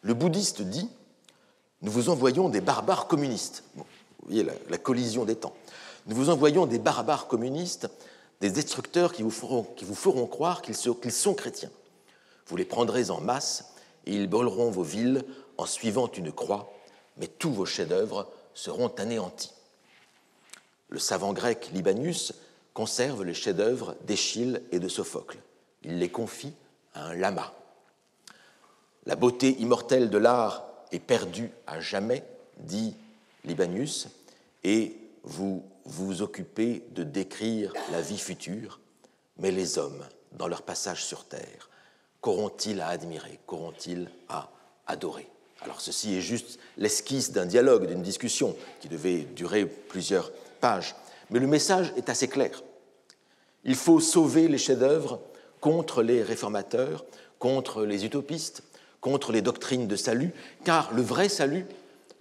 Le bouddhiste dit « Nous vous envoyons des barbares communistes. » Bon, vous voyez la collision des temps. « Nous vous envoyons des barbares communistes, des destructeurs qui vous feront croire qu'ils sont chrétiens. Vous les prendrez en masse et ils brûleront vos villes en suivant une croix, mais tous vos chefs-d'œuvre seront anéantis. » Le savant grec Libanius conserve les chefs-d'œuvre d'Échille et de Sophocle. Il les confie à un lama. La beauté immortelle de l'art est perdue à jamais, dit Libanius, et vous vous occupez de décrire la vie future, mais les hommes, dans leur passage sur terre, qu'auront-ils à admirer, qu'auront-ils à adorer? Alors ceci est juste l'esquisse d'un dialogue, d'une discussion qui devait durer plusieurs pages, mais le message est assez clair. Il faut sauver les chefs-d'œuvre contre les réformateurs, contre les utopistes, contre les doctrines de salut, car le vrai salut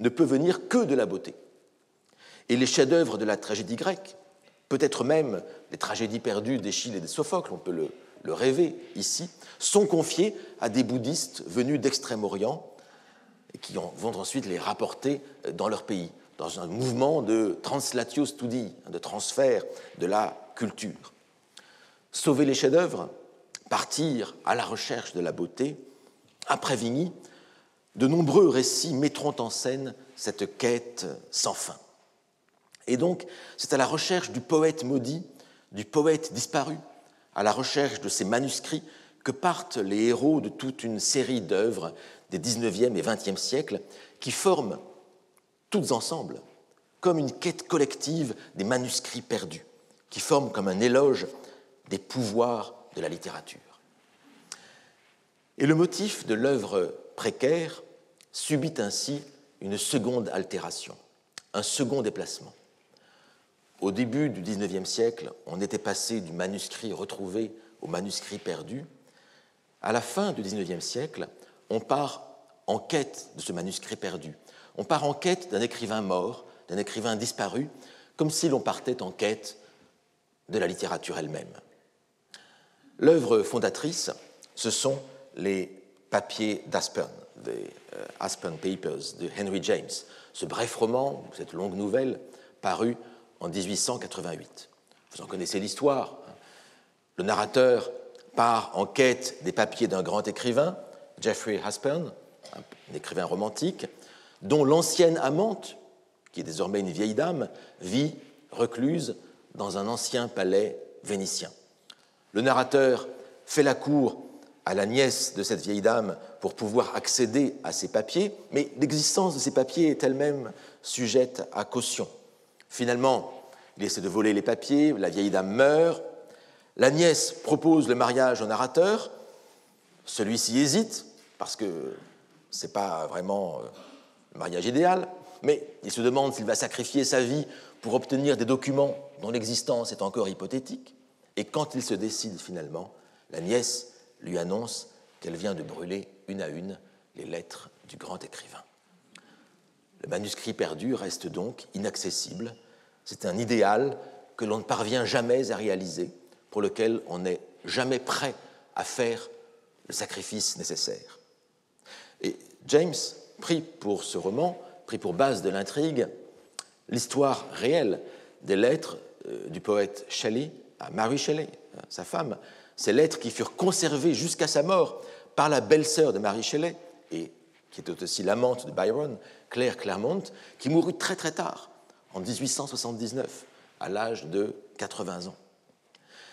ne peut venir que de la beauté. Et les chefs-d'œuvre de la tragédie grecque, peut-être même les tragédies perdues d'Échille et de Sophocle, on peut le rêver ici, sont confiés à des bouddhistes venus d'Extrême-Orient et qui vont ensuite les rapporter dans leur pays, dans un mouvement de translatio studi, de transfert de la culture. Sauver les chefs-d'œuvre, partir à la recherche de la beauté, après Vigny, de nombreux récits mettront en scène cette quête sans fin. Et donc, c'est à la recherche du poète maudit, du poète disparu, à la recherche de ces manuscrits que partent les héros de toute une série d'œuvres des XIXe et XXe siècles qui forment, toutes ensemble, comme une quête collective des manuscrits perdus, qui forment comme un éloge des pouvoirs de la littérature. Et le motif de l'œuvre précaire subit ainsi une seconde altération, un second déplacement. Au début du XIXe siècle, on était passé du manuscrit retrouvé au manuscrit perdu. À la fin du XIXe siècle, on part en quête de ce manuscrit perdu. On part en quête d'un écrivain mort, d'un écrivain disparu, comme si l'on partait en quête de la littérature elle-même. L'œuvre fondatrice, ce sont les papiers d'Aspern, des Aspern Papers de Henry James, ce bref roman, cette longue nouvelle, parue en 1888. Vous en connaissez l'histoire. Le narrateur part en quête des papiers d'un grand écrivain, Geoffrey Aspern, un écrivain romantique, dont l'ancienne amante, qui est désormais une vieille dame, vit recluse dans un ancien palais vénitien. Le narrateur fait la cour à la nièce de cette vieille dame pour pouvoir accéder à ces papiers, mais l'existence de ces papiers est elle-même sujette à caution. Finalement, il essaie de voler les papiers, la vieille dame meurt, la nièce propose le mariage au narrateur, celui-ci hésite, parce que ce n'est pas vraiment le mariage idéal, mais il se demande s'il va sacrifier sa vie pour obtenir des documents dont l'existence est encore hypothétique, et quand il se décide finalement, la nièce lui annonce qu'elle vient de brûler une à une les lettres du grand écrivain. Le manuscrit perdu reste donc inaccessible. C'est un idéal que l'on ne parvient jamais à réaliser, pour lequel on n'est jamais prêt à faire le sacrifice nécessaire. Et James prit pour ce roman, prit pour base de l'intrigue, l'histoire réelle des lettres du poète Shelley à Mary Shelley, sa femme, ces lettres qui furent conservées jusqu'à sa mort par la belle-sœur de Mary Shelley, et qui était aussi l'amante de Byron, Claire Clairmont, qui mourut très très tard, en 1879, à l'âge de 80 ans.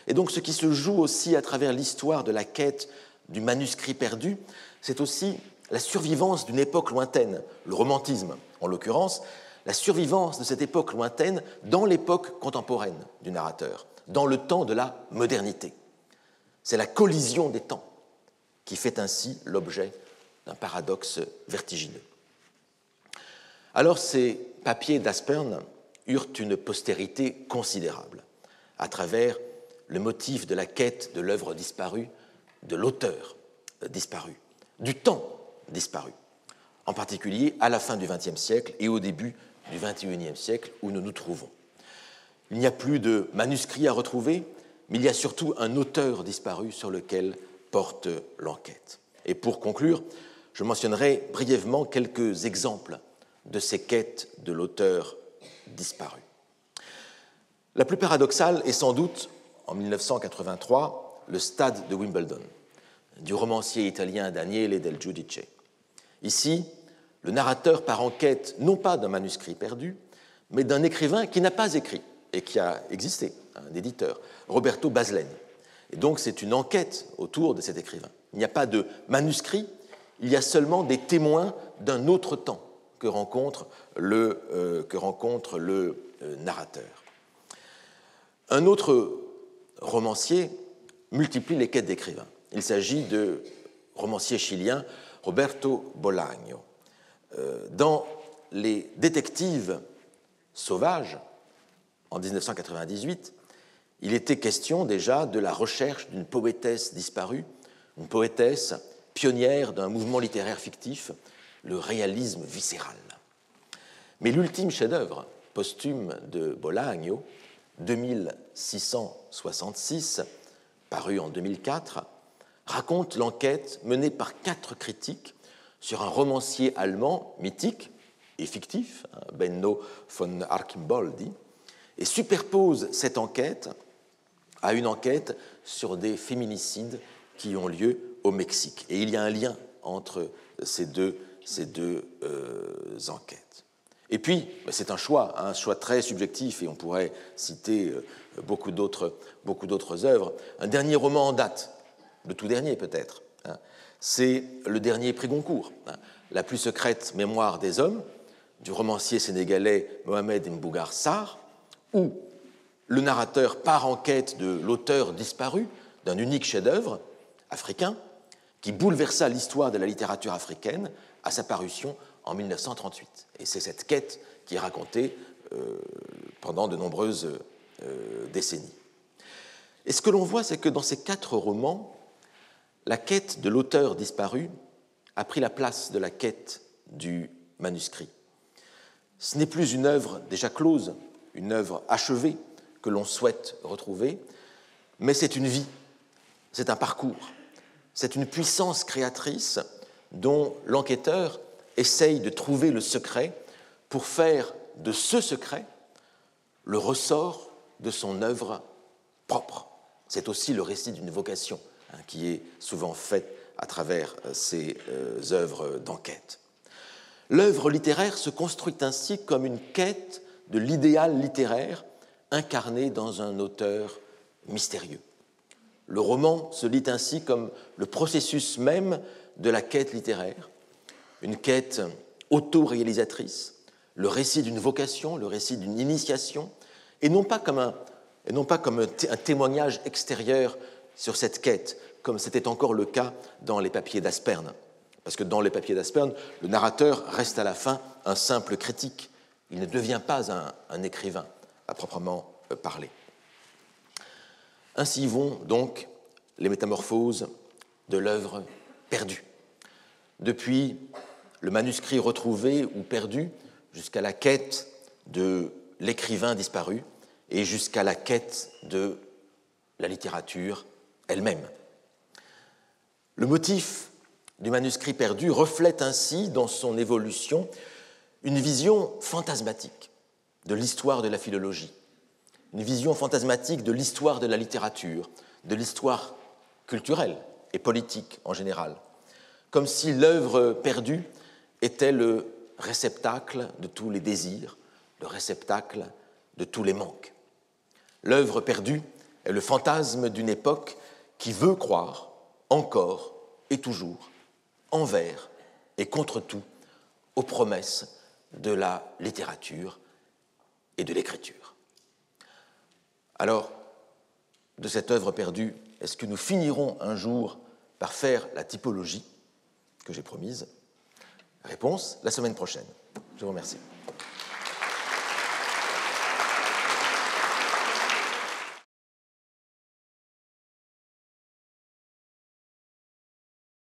Et donc ce qui se joue aussi à travers l'histoire de la quête du manuscrit perdu, c'est aussi la survivance d'une époque lointaine, le romantisme en l'occurrence, la survivance de cette époque lointaine dans l'époque contemporaine du narrateur, dans le temps de la modernité. C'est la collision des temps qui fait ainsi l'objet d'un paradoxe vertigineux. Alors ces papiers d'Aspern eurent une postérité considérable. à travers le motif de la quête de l'œuvre disparue, de l'auteur disparu, du temps disparu, en particulier à la fin du XXe siècle et au début du XXIe siècle où nous nous trouvons. Il n'y a plus de manuscrits à retrouver, mais il y a surtout un auteur disparu sur lequel porte l'enquête. Et pour conclure, je mentionnerai brièvement quelques exemples de ces quêtes de l'auteur disparu. La plus paradoxale est sans doute, en 1983, le stade de Wimbledon, du romancier italien Daniele Del Giudice. Ici, le narrateur part en quête non pas d'un manuscrit perdu, mais d'un écrivain qui n'a pas écrit et qui a existé, un éditeur, Roberto Basleni. Et donc c'est une enquête autour de cet écrivain. Il n'y a pas de manuscrit, il y a seulement des témoins d'un autre temps que rencontre le narrateur. Un autre romancier multiplie les quêtes d'écrivains. Il s'agit de romancier chilien Roberto Bolaño. Dans Les Détectives sauvages, en 1998, il était question déjà de la recherche d'une poétesse disparue, une poétesse pionnière d'un mouvement littéraire fictif, le réalisme viscéral. Mais l'ultime chef-d'œuvre posthume de Bolaño, 2666, paru en 2004, raconte l'enquête menée par 4 critiques sur un romancier allemand mythique et fictif, Benno von Archimboldi, et superpose cette enquête à une enquête sur des féminicides qui ont lieu au Mexique. Et il y a un lien entre ces deux enquêtes. Et puis, c'est un choix très subjectif, et on pourrait citer beaucoup d'autres œuvres. Un dernier roman en date, le tout dernier peut-être, c'est le dernier prix Goncourt, La plus secrète mémoire des hommes, du romancier sénégalais Mohamed Mbougar Sarr, où le narrateur part en quête de l'auteur disparu d'un unique chef-d'œuvre africain qui bouleversa l'histoire de la littérature africaine à sa parution en 1938. Et c'est cette quête qui est racontée pendant de nombreuses décennies. Et ce que l'on voit, c'est que dans ces 4 romans, la quête de l'auteur disparu a pris la place de la quête du manuscrit. Ce n'est plus une œuvre déjà close, une œuvre achevée que l'on souhaite retrouver, mais c'est une vie, c'est un parcours, c'est une puissance créatrice dont l'enquêteur essaye de trouver le secret pour faire de ce secret le ressort de son œuvre propre. C'est aussi le récit d'une vocation qui est souvent faite à travers ces œuvres d'enquête. L'œuvre littéraire se construit ainsi comme une quête de l'idéal littéraire incarné dans un auteur mystérieux. Le roman se lit ainsi comme le processus même de la quête littéraire, une quête autoréalisatrice, le récit d'une vocation, le récit d'une initiation, et non pas comme un témoignage extérieur sur cette quête, comme c'était encore le cas dans les papiers d'Aspern. Parce que dans les papiers d'Aspern, le narrateur reste à la fin un simple critique. Il ne devient pas un écrivain, à proprement parler. Ainsi vont donc les métamorphoses de l'œuvre perdue. Depuis le manuscrit retrouvé ou perdu, jusqu'à la quête de l'écrivain disparu et jusqu'à la quête de la littérature elle-même. Le motif du manuscrit perdu reflète ainsi, dans son évolution, une vision fantasmatique de l'histoire de la philologie, une vision fantasmatique de l'histoire de la littérature, de l'histoire culturelle et politique en général, comme si l'œuvre perdue était le réceptacle de tous les désirs, le réceptacle de tous les manques. L'œuvre perdue est le fantasme d'une époque qui veut croire, encore et toujours, envers et contre tout, aux promesses de la littérature et de l'écriture. Alors, de cette œuvre perdue, est-ce que nous finirons un jour par faire la typologie que j'ai promise ? Réponse, la semaine prochaine. Je vous remercie.